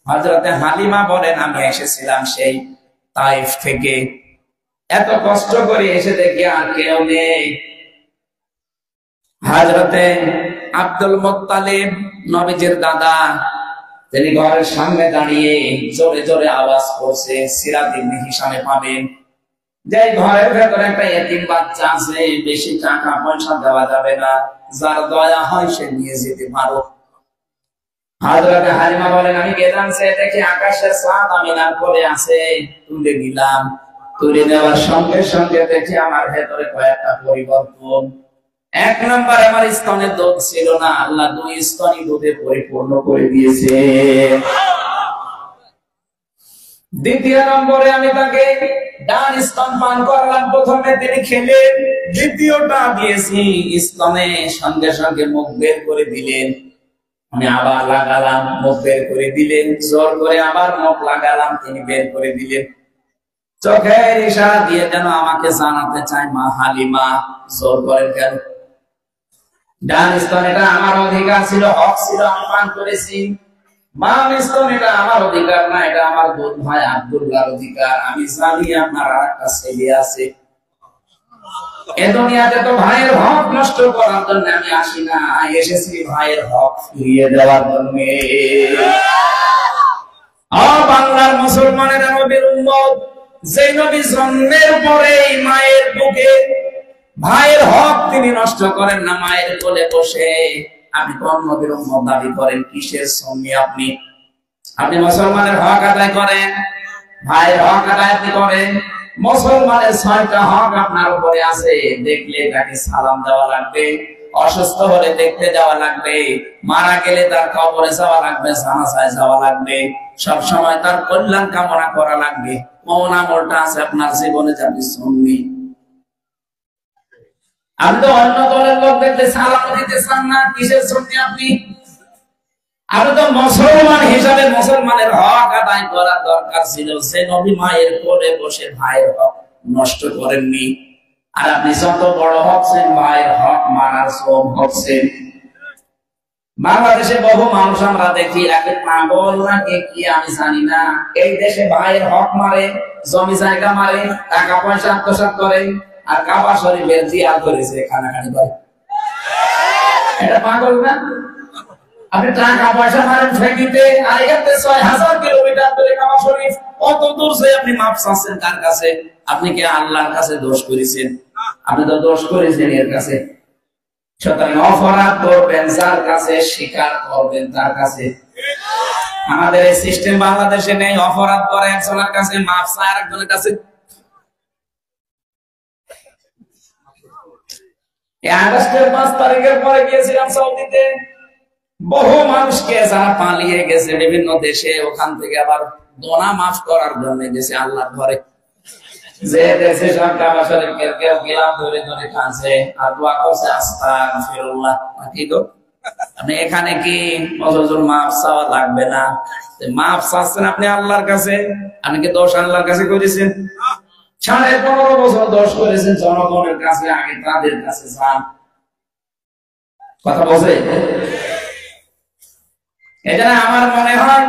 হযরতে হালিমা বলেন, আমি এসেছিলাম সেই তাইফ থেকে, এত কষ্ট করে এসে দেখি আর কেউ নেই। হযরতে আব্দুল মুত্তালিব নবীজির দাদা, তিনি ঘরের সামনে দাঁড়িয়ে জোরে জোরে আওয়াজ করছে। সিরাত ইবনে হিশামে পাবেন যে ঘরের ভেতরে একটা এতিম বাচ্চা আছে, বেশি টাকা পয়সা দেওয়া যাবে না, যার দয়া হয় সে নিয়ে যেতে পারো। হযরতে হালিমা বলেন, আমি গেলাম, সে দেখি আকাশের চাঁদ আমিনার কোলে আছে, তুলে নিলাম। তুলে নেওয়ার সঙ্গে সঙ্গে দেখি আমার ভেতরে কয়েকটা পরিবর্তন। এক নম্বরে আমার স্তনে দুধ ছিল না, আল্লাহ 2 স্তনই দুধে পরিপূর্ণ করে দিয়েছে। দ্বিতীয় নম্বরে আমি তাকে ডান স্তন পান করলাম, প্রথমে তিনি খেলেন, দ্বিতীয়টা দিয়েছি স্তনে, সঙ্গে সঙ্গে মুখ বের করে দিলেন। আমি আবার লাগালাম, মুখ বের করে দিলেন, জোর করে আবার মুখ লাগালাম, তিনি বের করে দিলেন। চোখের ইশারা দিয়ে যেন আমাকে জানাতে চায়, মা হালিমা জোর করেন কেন? ডান স্তন এটা আমার অধিকার ছিল, হক ছিল, আমি পান করেছি। বাম স্তন এটা আমার অধিকার না, এটা আমার দুধ ভাই আব্দুল্লাহর অধিকার। আমি জানি আপনার আরেকটা ছেলে আছে। এ দুনিয়াতে তো ভাইয়ের হক নষ্ট করার জন্য আমি আসি না, এসেছি ভাইয়ের হক ফিরিয়ে দেওয়ার জন্য। বাংলার মুসলমানেরা নবীর উম্মত, যে নবী জন্মের পরেই মায়ের বুকে ভাইয়ের হক তিনি নষ্ট করেন না, মায়ের কোলে বসে। আপনি কোন নবীর উম্মত দাবি করেন? কিসের সুন্নি আপনি? আপনি মুসলমানের হক আদায় করেন, ভাইয়ের হক আদায় আপনি করেন। মুসলমানের 6টা হক আপনার উপরে আছে। দেখলে তাকে সালাম দেওয়া লাগবে, অসুস্থ হলে দেখতে যাওয়া লাগবে, মারা গেলে তার কবরে যাওয়া লাগবে, জানাজায় যাওয়া লাগবে, সব সময় তার কল্যাণ কামনা করা লাগবে। কোন আমলটা আছে আপনার জীবনে যে আপনি সুন্নি? আপনি তো অন্য দলের লোক দেখতে সালাম দিতে চান না, কিসের সুন্নি আপনি? আপনি তো মুসলমান হিসাবে মুসলমানের হক আদায় করা দরকার ছিল। সে নবী মায়ের কোলে বসে ভাইয়ের হক নষ্ট করেননি, আর আপনি যত বড় হচ্ছেন ভাইয়ের হক মানার সব হচ্ছেন। বাংলাদেশে বহু মানুষ আমরা দেখি, একে পাগল নাকি কি আমি জানি না, এই দেশে ভাইয়ের হক মারে, জমি জায়গা মারে, টাকা পয়সা আত্মসাৎ করে, আর কাবা শরীফের জিয়ার করেছে, খানাখানি করে। এটা পাগল না? আপনি টাকা পয়সা মারেন ফেকিতে, আর এখানে 6000 কিলোমিটার দূরে কাবা শরীফ, কত দূর যে আপনি মাপ চাচ্ছেন কার কাছে? আপনি কি আল্লাহর কাছে দোষ করেছেন? আপনি তো দোষ করেছেন এর কাছে। সুতরাং অপরাধ করবেন যার কাছে, স্বীকার করবেন তার কাছে। আমাদের এই সিস্টেম বাংলাদেশে নেই। অপরাধ করে একজনের কাছে, মাপ চায় আরেকজনের কাছে। আগস্টের 5 তারিখের পরে গিয়েছিলাম সৌদিতে, বহু মানুষকে যারা পালিয়ে গেছে বিভিন্ন দেশে, ওখান থেকে আবার দোনা মাফ করার জন্য গেছে আল্লাহর ঘরে। যে দেশে সব কাবা শরীফের কেউ গিলাম ধরে ধরে কাঁদছে আর দোয়া করছে, আস্তাগফিরুল্লাহ। কি গো, আপনি এখানে কি অযথা মাফ চাওয়া লাগবে না? মাফ চাচ্ছেন আপনি আল্লাহর কাছে, আপনি কি দোষ আল্লাহর কাছে করেছেন? 15.5 বছর দোষ করেছেন জনগণের কাছে, আগে তাদের কাছে যান। কথা বলছে? এজন্য আমার মনে হয়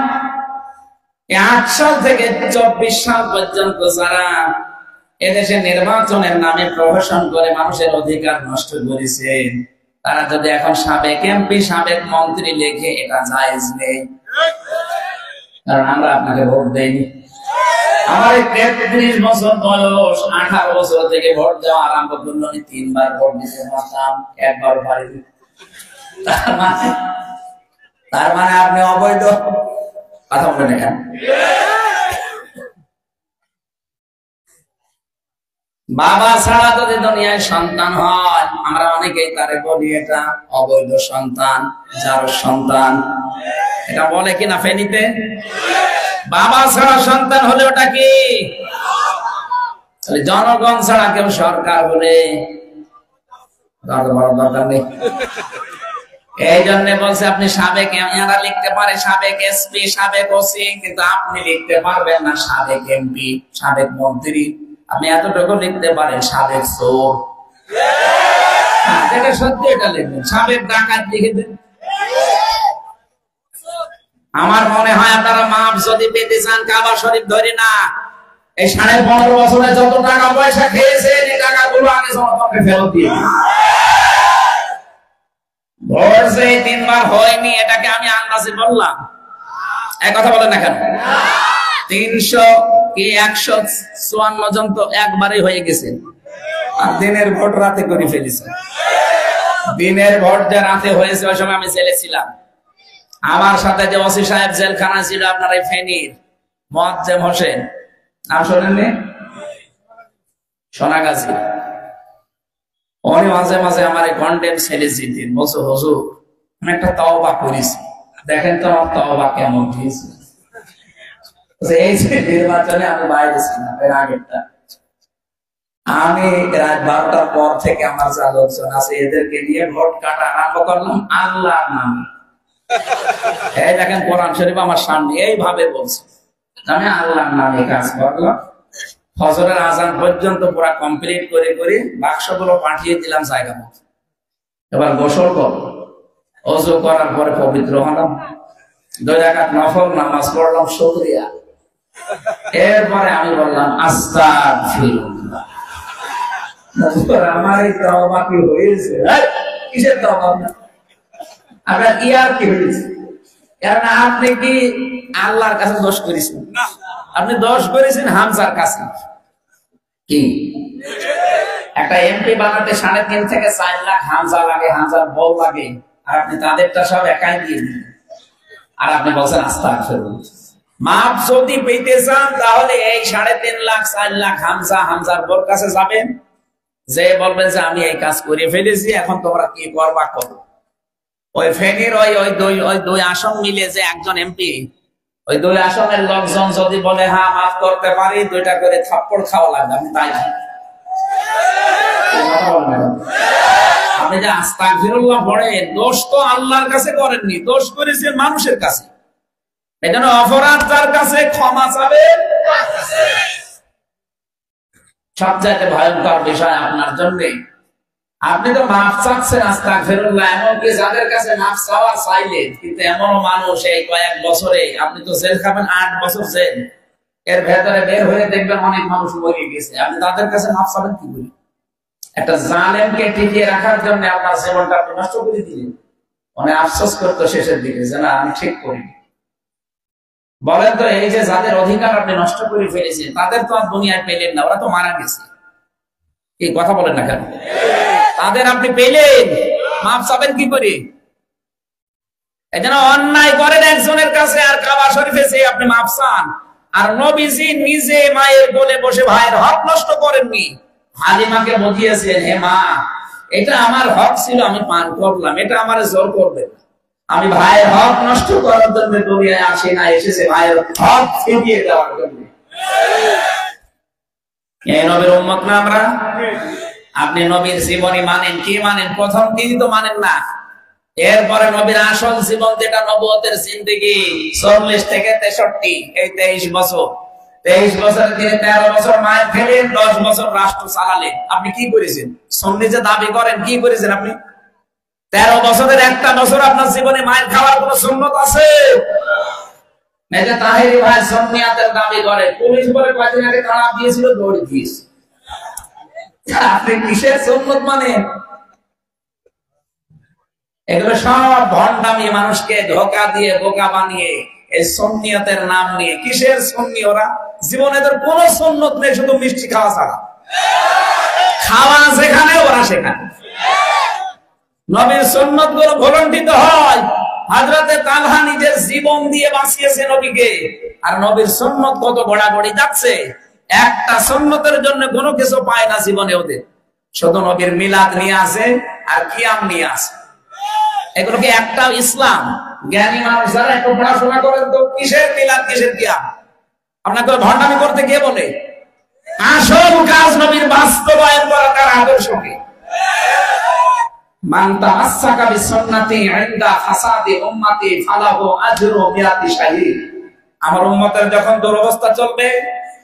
8 সাল থেকে 24 সাল পর্যন্ত যারা এদেশে নির্বাচনের নামে প্রহসন করে মানুষের অধিকার নষ্ট করেছেন, তারা যদি এখন সাবেক এমপি, সাবেক মন্ত্রী লেখে, এটা জায়েজ নেই। কারণ আমরা আপনাকে ভোট দেইনি। আমার 33 বছর বয়স, 18 বছর থেকে ভোট দেওয়া আরম্ভ করলো, 3 বার ভোট দিতে পারতাম, একবার পারিনি। তার মানে আপনি অবৈধ। কথা বলেন কেন? বাবা ছাড়া যদি দুনিয়ায় সন্তান হয়, আমরা অনেকেই তারে বলি এটা অবৈধ সন্তান, যার সন্তান। এটা বলে কিনা ফেনীতে? বাবা ছাড়া সন্তান হলে ওটা কি? জনগণ ছাড়া কেউ সরকার হলে দরকার নেই। এই জন্য বলছে আপনি সাবেক, এরা লিখতে পারে সাবেক এসপি, সাবেক ওসি, কিন্তু আপনি লিখতে পারবেন না সাবেক এমপি, সাবেক মন্ত্রী। আপনি এতটুকু লিখতে পারেন সাবেক চোর। এটা সত্যি, এটা লিখবেন। সাবেক ডাকাত লিখে দেন। আমার মনে হয় আপনারা মাপ যদি পেতে চান, কাবা শরীফ ধরে না, এই 15.5 বছরে যত টাকা পয়সা খেয়েছেন এই টাকাগুলো আগে জনগণকে ফেরত দিয়ে। ভোট যে 3 বার হয়নি এটাকে আমি আন্দাজে বললাম? এক কথা বলেন না কেন? 300 কি 154 জন তো একবারই হয়ে গেছে। আর দিনের ভোট রাতে করে ফেলেছে। দিনের ভোট যে রাতে হয়েছে ওই সময় আমি জেলে ছিলাম। আমার সাথে যে ওসি সাহেব জেলখানা ছিল আপনার এই ফেনীর, মোয়াজ্জেম হোসেন, নাম শোনেননি? সোনাগাজী। উনি মাঝে মাঝে আমার এই কন্টেন্ট ছেলে দিতেন, বলছো হুজুর আমি একটা তওবা করেছি, দেখেন তো আমার তওবা কেমন হয়েছে। এই যে নির্বাচনে আমি বাইরে ছিলাম, এর আগেরটা আমি রাত 12টার পর থেকে আমার যা লোকজন আছে এদেরকে নিয়ে ভোট কাটা আরম্ভ করলাম আল্লাহর নামে। এই দেখেন কোরআন শরীফ আমার সামনে, এইভাবে বলছে আমি আল্লাহর নামে কাজ করলাম। ফজরের আজান পর্যন্ত পুরা কমপ্লিট করে করে বাক্সগুলো পাঠিয়ে দিলাম জায়গা মতো। এবার গোসল করো, ওযু করার পরে পবিত্র হলাম, 2 রাকাত নফল নামাজ পড়লাম শুকরিয়া। এরপরে আমি বললাম আস্তাগফিরুল্লাহ। আমার এই তওবা কি হয়েছে? কিসের তওবা? আপনার ইয়ার কি হয়েছে? কারণ আপনি কি আল্লাহর কাছে দোষ করেছেন? আপনি দোষ করেছেন হামজার কাছে। কি একটা এমপি বানাতে 3.5 থেকে 4 লাখ হামজা লাগে, হামজার বউ লাগে, আর আপনি তাদেরটা সব একাই দিয়ে দিলেন। আর আপনি বলছেন আস্তাগফিরুল্লাহ। মাপ যদি পেতে চান তাহলে এই 3.5 লাখ 4 লাখ হামজা, হামজার বউর কাছে যাবেন, যে বলবেন যে আমি এই কাজ করে ফেলেছি, এখন তোমরা কি করবা করো। ওই ফেনীর ওই 2 আসন মিলে যে একজন এমপি, ওই 2 আসনের লোকজন যদি বলে হ্যাঁ মাফ করতে পারি, 2টা করে থাপ্পড় খাওয়া লাগবে। আমি তাই আপনি যে আস্তাগফিরুল্লাহ পড়েন, দোষ তো আল্লাহর কাছে করেননি, দোষ করেছেন মানুষের কাছে। এই জন্য অপরাধ যার কাছে ক্ষমা চাবে। সবচাইতে ভয়ঙ্কর বিষয় আপনার জন্য, আপনি তো মাফ চাচ্ছেন আস্তাগফিরুল্লাহ, এমনকি যাদের কাছে মাফ চাওয়া চাইলেন, কিন্তু এমন মানুষ এই কয়েক বছরে আপনি তো জেল খাবেন, 8 বছর জেল, এর ভেতরে বের হয়ে দেখবেন অনেক মানুষ মরে গেছে। আপনি তাদের কাছে মাফ চাবেন কি করে? একটা জালেমকে টিকিয়ে রাখার জন্য আপনার জীবনটা আপনি নষ্ট করে দিলেন। অনেক আফসোস করতো শেষের দিকে যে না আমি ঠিক করিনি। বলেন তো, এই যে যাদের অধিকার আপনি নষ্ট করে ফেলেছেন তাদের তো আর দুনিয়ায় পেলেন না, ওরা তো মারা গেছে। এই কথা বলেন না কেন? তাদের আপনি পেলেন, মাফ চাবেন কি করে? এই জন্য অন্যায় করেন একজনের কাছে আর কাবা শরীফে এসে আপনি মাফ চান। আর নবীজি নিজে মায়ের কোলে বসে ভাইয়ের হক নষ্ট করেননি। হালিমাকে বুঝিয়েছেন, হে মা, এটা আমার হক ছিল, আমি পান করলাম, এটা আমার জোর করবে না। আমি ভাইয়ের হক নষ্ট করার জন্য দুনিয়ায় আসি না, এসেছে ভাইয়ের হক ফিরিয়ে দেওয়ার জন্য। এই নবীর উম্মত না আমরা? আপনি নবীর জীবনী মানেন কি মানেন? প্রথম দিনই তো মানেন না। এরপরে নবীর আসল জীবন যেটা নবুয়তের জিন্দেগি, 40 থেকে 63, এই 23 বছর। 23 বছরের দিনে 13 বছর মায়ের খেলেন, 10 বছর রাষ্ট্র চালালেন। আপনি কি করেছেন? সুন্নি যে দাবি করেন, কি করেছেন আপনি? 13 বছরের একটা বছর আপনার জীবনে মায়ের খাওয়ার কোন সুন্নত আছে? মেজে তাহেরি ভাই সুন্নিয়াতের দাবি করে, পুলিশ বলে কয়েকদিন আগে তাড়া দিয়েছিল, দৌড়ে দিয়েছে। আপনি কিসের সুন্নত মানে? এগুলো সব ভণ্ডামি, মানুষকে ধোঁকা দিয়ে বোকা বানিয়ে এই সুন্নিয়তের নাম নিয়ে। কিসের সুন্নি ওরা? জীবনে এদের কোন সুন্নত নেই, শুধু মিষ্টি খাওয়া ছাড়া। খাওয়া যেখানে ওরা সেখানে। নবীর সুন্নত গুলো ভুলণ্ঠিত হয়। হযরতে তালহা নিজের জীবন দিয়ে বাঁচিয়েছে নবীকে, আর নবীর সুন্নত কত গড়াগড়ি যাচ্ছে। একটা সুন্নতের জন্য কোনো কিছু পায় না জীবনে ওদের, শুধু নবীর মিলাদ নিয়ে আসে আর কিয়াম নিয়ে আসে। এগুলোকে একটা ইসলাম। জ্ঞানী মানুষ যারা একটু পড়াশোনা করেন তো কিসের মিলাদ কিসের কিয়াম? আপনাকে ভণ্ডামি করতে কে বলে? আসল কাজ নবীর বাস্তবায়ন করা, তার আদর্শকে। মান তামাসসাকা বিসুন্নতি ইনদা ফাসাদি উম্মতি ফালাহু আজরু মিয়াতি শাহীদ। আমার উম্মতের যখন দুরবস্থা চলবে,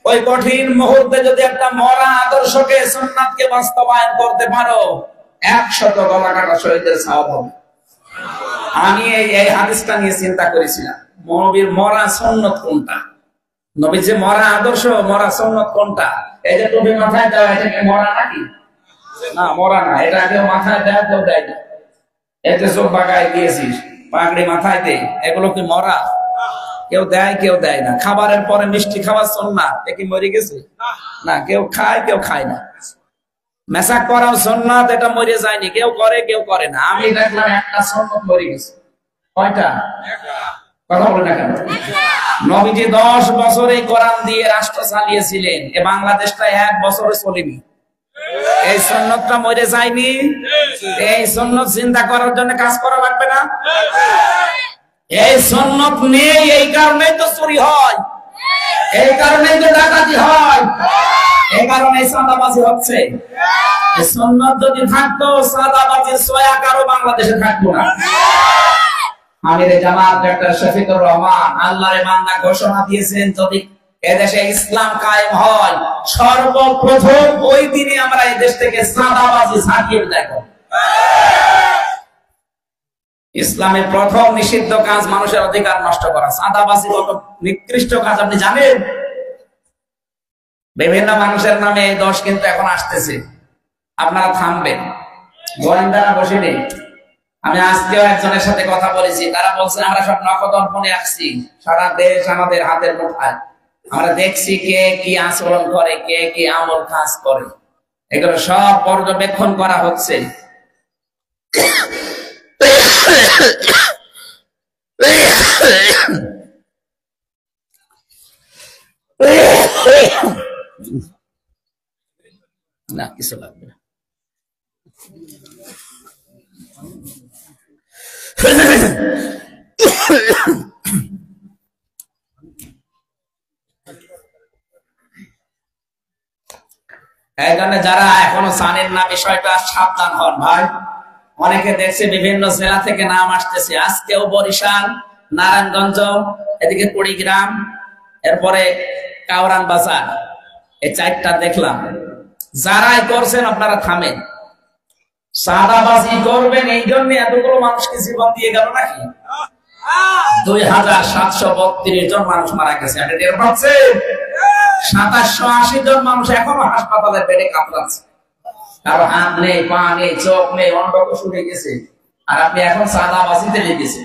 ওই কঠিন মুহূর্তে যদি একটা মরা আদর্শকে, সুন্নাতকে বাস্তবায়ন করতে পারো, 100 গলা কাটা শহীদের সওয়াব হবে। আমি এই হাদিসটা নিয়ে চিন্তা করেছিলাম, নবীর মরা সুন্নাত কোনটা, নবীর যে মরা আদর্শ, মরা সুন্নাত কোনটা? এই যে টুপি মাথায় দেওয়া, এটা কি মরা নাকি? না, মরা না। এটা কেউ মাথায় দেয়, কেউ দেয় না। এতে চোখ বাগায় দিয়েছিস, পাগড়ি মাথায় দে, এগুলো কি মরা? কেউ দেয়, কেউ দেয় না। খাবারের পরে মিষ্টি খাওয়া সুন্নাত, এ কি মরে গেছে? না, কেউ খায়, কেউ খায় না। মেসাক করাও সুন্নাত, এটা মরে যায়নি, কেউ করে, কেউ করে না। আমি দেখলাম একটা সুন্নাত মরে গেছে। কয়টা? কথা বলে না কেন? নবীজি 10 বছর এই কোরআন দিয়ে রাষ্ট্র চালিয়েছিলেন, এ বাংলাদেশটা 1 বছরে চলেনি। এই সুন্নাতটা মরে যায়নি। এই সুন্নাত জিন্দা করার জন্য কাজ করা লাগবে না? এই সুন্নাত নেই, এই কারণেই তো চুরি হয়, এই কারণেই তো ডাকাতি হয়, এই কারণেই চাঁদাবাজি হচ্ছে। এই সুন্নাত যদি থাকতো, চাঁদাবাজির ছয়া কারো বাংলাদেশে থাকতো না। আমির জামাত ডক্টর শফিকুর রহমান আল্লাহর বান্দা ঘোষণা দিয়েছেন, যদি এদেশে ইসলাম কায়েম হয়, সর্বপ্রথম ওই দিনে আমরা এই দেশ থেকে চাঁদাবাজি ছাড়িয়ে দেব। ইসলামের প্রথম নিষিদ্ধ কাজ মানুষের অধিকার নষ্ট করা। চাঁদাবাজি কত নিকৃষ্ট কাজ আপনি জানেন? বিভিন্ন মানুষের নামে এই দোষ কিন্তু এখন আসতেছে। আপনারা থামবেন, গোয়েন্দারা বসে নেই। আমি আজকেও একজনের সাথে কথা বলেছি, তারা বলছেন আমরা সব নখদর্পণে আসছি, সারা দেশ আমাদের হাতের মুঠায়, আমরা দেখছি কে কি আচরণ করে, কে কি আমল কাজ করে, এগুলো সব পর্যবেক্ষণ করা হচ্ছে। না, কিছু লাগবে না। এই জন্য যারা এখনো জানেন না বিষয়টা, সাবধান হন ভাই। অনেকে দেখছে বিভিন্ন জেলা থেকে নাম আসতেছে, আজকেও বরিশাল, নারায়ণগঞ্জ, এদিকে কুড়িগ্রাম, এরপরে কাউরান বাজার, এই 4টা দেখলাম। যারাই করছেন আপনারা থামেন। চাঁদাবাজি করবেন এই জন্য এতগুলো মানুষকে জীবন দিয়ে গেল নাকি? 2732 জন মানুষ মারা গেছে। 2780 জন মানুষ এখনো হাসপাতালে বেডে কাতরাচ্ছে, কারো হাত নেই, পা নেই, চোখ নেই, অন্ডকোষ উঠে গেছে, আর আপনি এখন চাঁদাবাজিতে লেগেছে।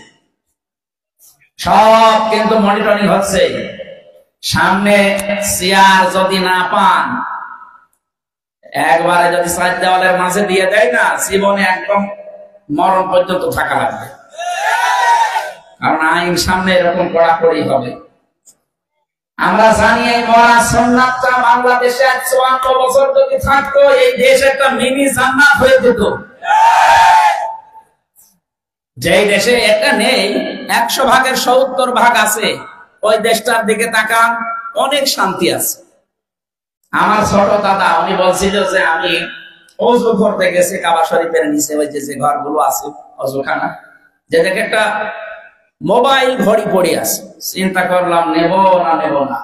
সব কিন্তু মনিটরিং হচ্ছে। সামনে চেয়ার যদি না পান, একবারে যদি 4 দেওয়ালের মাঝে দিয়ে দেয় না, জীবনে একদম মরণ পর্যন্ত থাকা লাগবে। কারণ আইন সামনে এরকম কড়াকড়ি হবে। আমরা জানি এই মরা সুন্নাতটা বাংলাদেশে 54 বছর যদি থাকতো, এই দেশ একটা মিনি জান্নাত হয়ে যেত। যে দেশে এটা নেই, 100 ভাগের 70 ভাগ আছে, ওই দেশটার দিকে তাকান, অনেক শান্তি আছে। আমার ছোট দাদা উনি বলছিল যে আমি অজু করতে গেছি কাবা শরীফের নিচে, ওই যে ঘরগুলো আছে অজুখানা, যে দেখে একটা মোবাইল ঘড়ি পড়ে আছে। চিন্তা করলাম নেব না নেব না,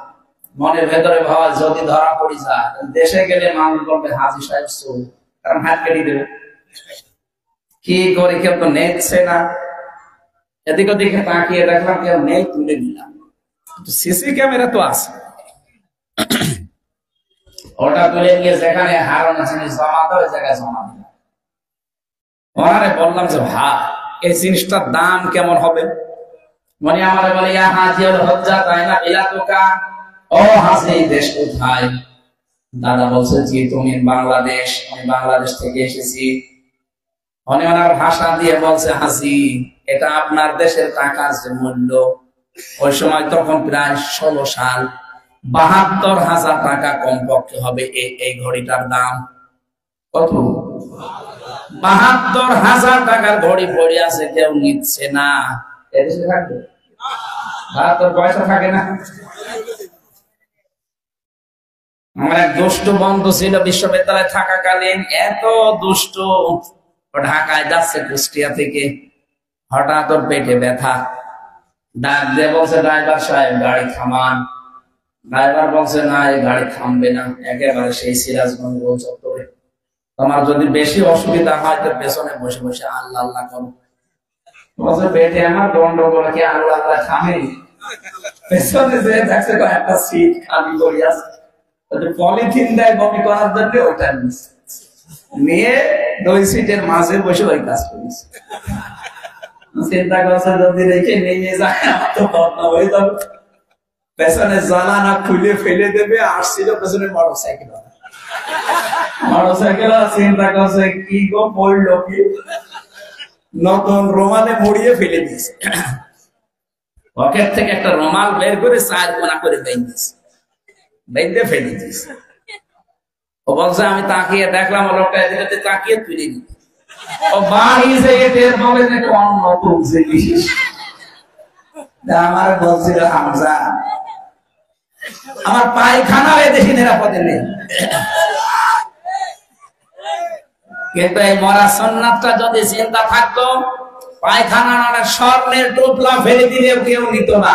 মনের ভেতরে ভাবা যদি ধরা পড়ি যায়, দেশে গেলে মানুষ বলবে হাজি সাহেব চোর, কারণ হাত কেটে দেবে। কি করে, কেউ তো নেচ্ছে না। এদিক ওদিকে তাকিয়ে দেখলাম কেউ নেই, তুলে নিলাম। সিসি ক্যামেরা তো আছে, ওটা তুলে নিয়ে যেখানে হারানো জিনিস জমাতে, ওই জায়গায় জমা দিলাম। ওনারে বললাম যে ভাই এই জিনিসটার দাম কেমন হবে? মনে আমারে বলে, ইয়া হাজি ওর হজ্জা, তাই না বিলা তোকা, ও হাজি দেশ কোথায়? দাদা বলছে জি তুমি বাংলাদেশ, আমি বাংলাদেশ থেকে এসেছি। উনি ওনার ভাষা দিয়ে বলছে, হাজি এটা আপনার দেশের টাকার যে মূল্য, ওই সময় তখন প্রায় 16 সাল, 72,000 টাকা কমপক্ষে হবে এই ঘড়িটার দাম। কত? 72,000 টাকার ঘড়ি পড়ে আছে, কেউ নিচ্ছে না। এদেশে থাকবে 72 পয়সা থাকে না। আমার এক দুষ্ট বন্ধু ছিল বিশ্ববিদ্যালয়ে থাকাকালীন, এত দুষ্ট। ঢাকায় যাচ্ছে কুষ্টিয়া থেকে, হঠাৎ ওর পেটে ব্যথা, ডাক দিয়ে বলছে ড্রাইভার সাহেব গাড়ি থামান। ড্রাইভার বলছে না, এই গাড়ি থামবে না, একেবারে সেই সিরাজগঞ্জ গোল চত্বরে। তোমার যদি বেশি অসুবিধা হয় তো পেছনে বসে বসে আল্লাহ আল্লাহ করো। বলছে পেটে আমার গন্ডগোল, কি আল্লাহ আল্লাহ থামে? পেছনে যে দেখছে একটা সিট খালি করে আছে, পলিথিন দেয় বমি করার জন্য, ওটা নিয়ে 2 সিটের মাঝে বসে ওই কাজ করেছে। চিন্তা করছে যদি রেখে নিয়ে যায় আমার তো বদনাম হয়ে যাবে। পেছনে জানালা খুলে ফেলে দেবে। আসছিল পেছনে মোটরসাইকেল, মোটরসাইকেল চিন্তা করছে কি গো পড়লো কি, নতুন রুমালে মুড়িয়ে ফেলে দিয়েছে। পকেট থেকে একটা রুমাল বের করে 4 কোনা করে বেঁধে ফেলে দিয়েছে। ও বলছে আমি তাকিয়ে দেখলাম, লোকটা এদিকে তাকিয়ে তুলে দিই। ও বাড়ি থেকে টের পাবে যে অন্য তুলছে বিশেষ। আমার বলছিল হামজা, আমার পায়খানা বেশি নিরাপদে নেই, কিন্তু এই মরা সুন্নাতটা যদি চিন্তা থাকতো, পায়খানা স্বর্ণের টোপলা ফেলে দিলে কেউ নিত না।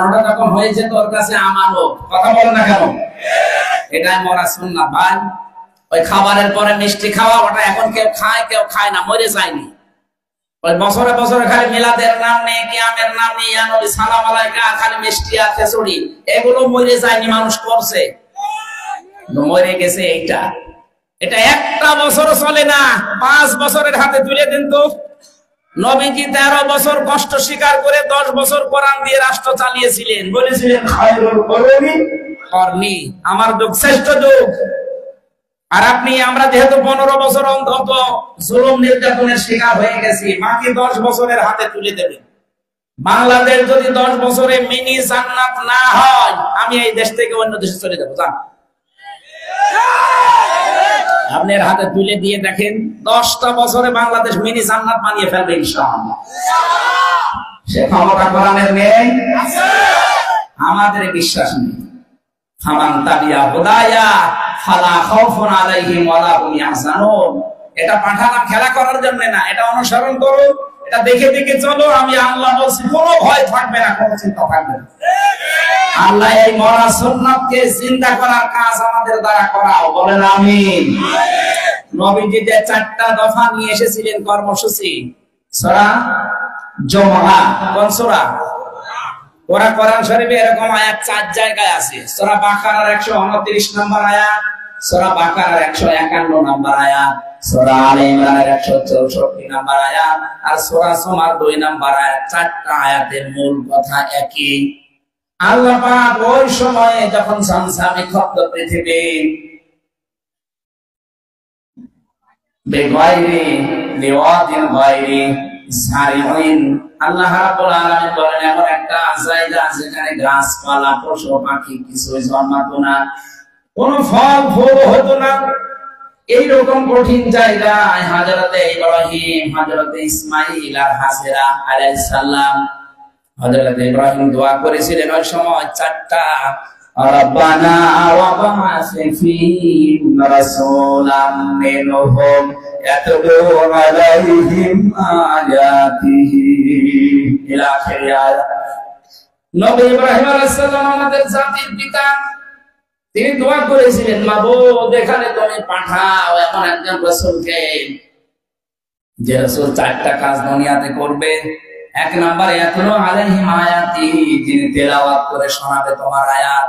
ওটা যখন হয়েছে তোর কাছে আমানত, কথা বল না কেন? এটাই মরা সুন্নাত ভাই। ওই খাবারের পরে মিষ্টি খাওয়া, ওটা এখন কেউ খায় না, মরে যায়নি। ওই বছরে বছরে খালি মিলাদের নাম নেই, কিয়ামের নাম নেই, ইয়া নবী সালাম আলাইকা, খালি মিষ্টি আর খিচুড়ি, এগুলো মরে যায়নি, মানুষ করছে, মরে গেছে। এটা একটা বছর চলে না, 5 বছরের হাতে তুলে দিন তো। নবীজি 13 বছর কষ্ট স্বীকার করে 10 বছর কোরআন দিয়ে রাষ্ট্র চালিয়েছিলেন, বলেছিলেন খায়রুল করনি, আমার যুগ শ্রেষ্ঠ যুগ। আর আমরা যেহেতু 15 বছর অন্তত জুলুম নির্যাতনের শিকার হয়ে গেছি, বাকি 10 বছরের হাতে তুলে দেবেন। বাংলাদেশ যদি 10 বছরে মিনি জান্নাত না হয়, আমি এই দেশ থেকে অন্য দেশে চলে যাবো। যান, আপনার হাতে তুলে দিয়ে দেখেন, 10টা বছরে বাংলাদেশ মিনি জান্নাত বানিয়ে ফেলবে ইনশাআল্লাহ। সে ক্ষমতা কোরআনের নেই, আমাদের বিশ্বাস নেই। ফামান তাবিয়া হুদায়া ফালা খাউফুন আলাইহিম ওয়ালা হুম ইয়াহজানুন। এটা পাঠালাম খেলা করার জন্য না, এটা অনুসরণ করো, এটা দেখে দেখে চলো। আমি আল্লাহ বলছি, কোনো ভয় থাকবে না, কোনো চিন্তা থাকবে না। আল্লাহ এই মরা সুন্নাতকে জিন্দা করার কাজ আমাদের দ্বারা করাও, বলেন আমিন। নবীজি যে 4টা দফা নিয়ে এসেছিলেন কর্মসূচি, সূরা জুমআ, কোন সূরা? ওরা কোরআন শরীফে এরকম আয়াত 4 জায়গায় আছে। সূরা বাকারার 129 নম্বর আয়াত, সূরা বাকারার 151 নম্বর আয়াত, সূরা আলে ইমরানের 164 নম্বর আয়াত, আর সূরা জুমার 2 নম্বর আয়াত। 4টা আয়াতের মূল কথা একই। আল্লাহ পাক ওই সময়ে যখন সামসামে খপ্ত পৃথিবী, বেগাইরি লিওয়াদিন গায়রি সারিউন, আল্লাহ রাব্বুল আলামিন বলেন এমন একটা জায়গা যেখানে গাছপালা, পশু পাখি কিছুই জন্মাতো না, কোন ফল ফুল হতো না, এইরকম কঠিন জায়গায় হযরতে ইব্রাহিম, হযরতে ইসমাঈল আর হাজেরা আলাইহিস সালাম, হযরতে ইব্রাহিম দোয়া করেছিলেন ওই সময় 4টা, রব্বানা ওয়া বা'আস ফীহিম রাসূলাম মিনহুম ইয়াতলু আলাইহিম আয়াতিহি ইলা আখির আয়াত। নবী ইব্রাহিম আলাইহিস সালাম আমাদের জাতির পিতা, তিনি দোয়া করেছিলেন, মাবুদ এখানে তুমি পাঠাও এমন একজন রাসূলকে, যে রাসূল 4টা কাজ দুনিয়াতে করবে। 1 নম্বরে ইয়াতলু আলাইহিম আয়াতিহি, যিনি তেলাওয়াত করে শোনাবে তোমার আয়াত।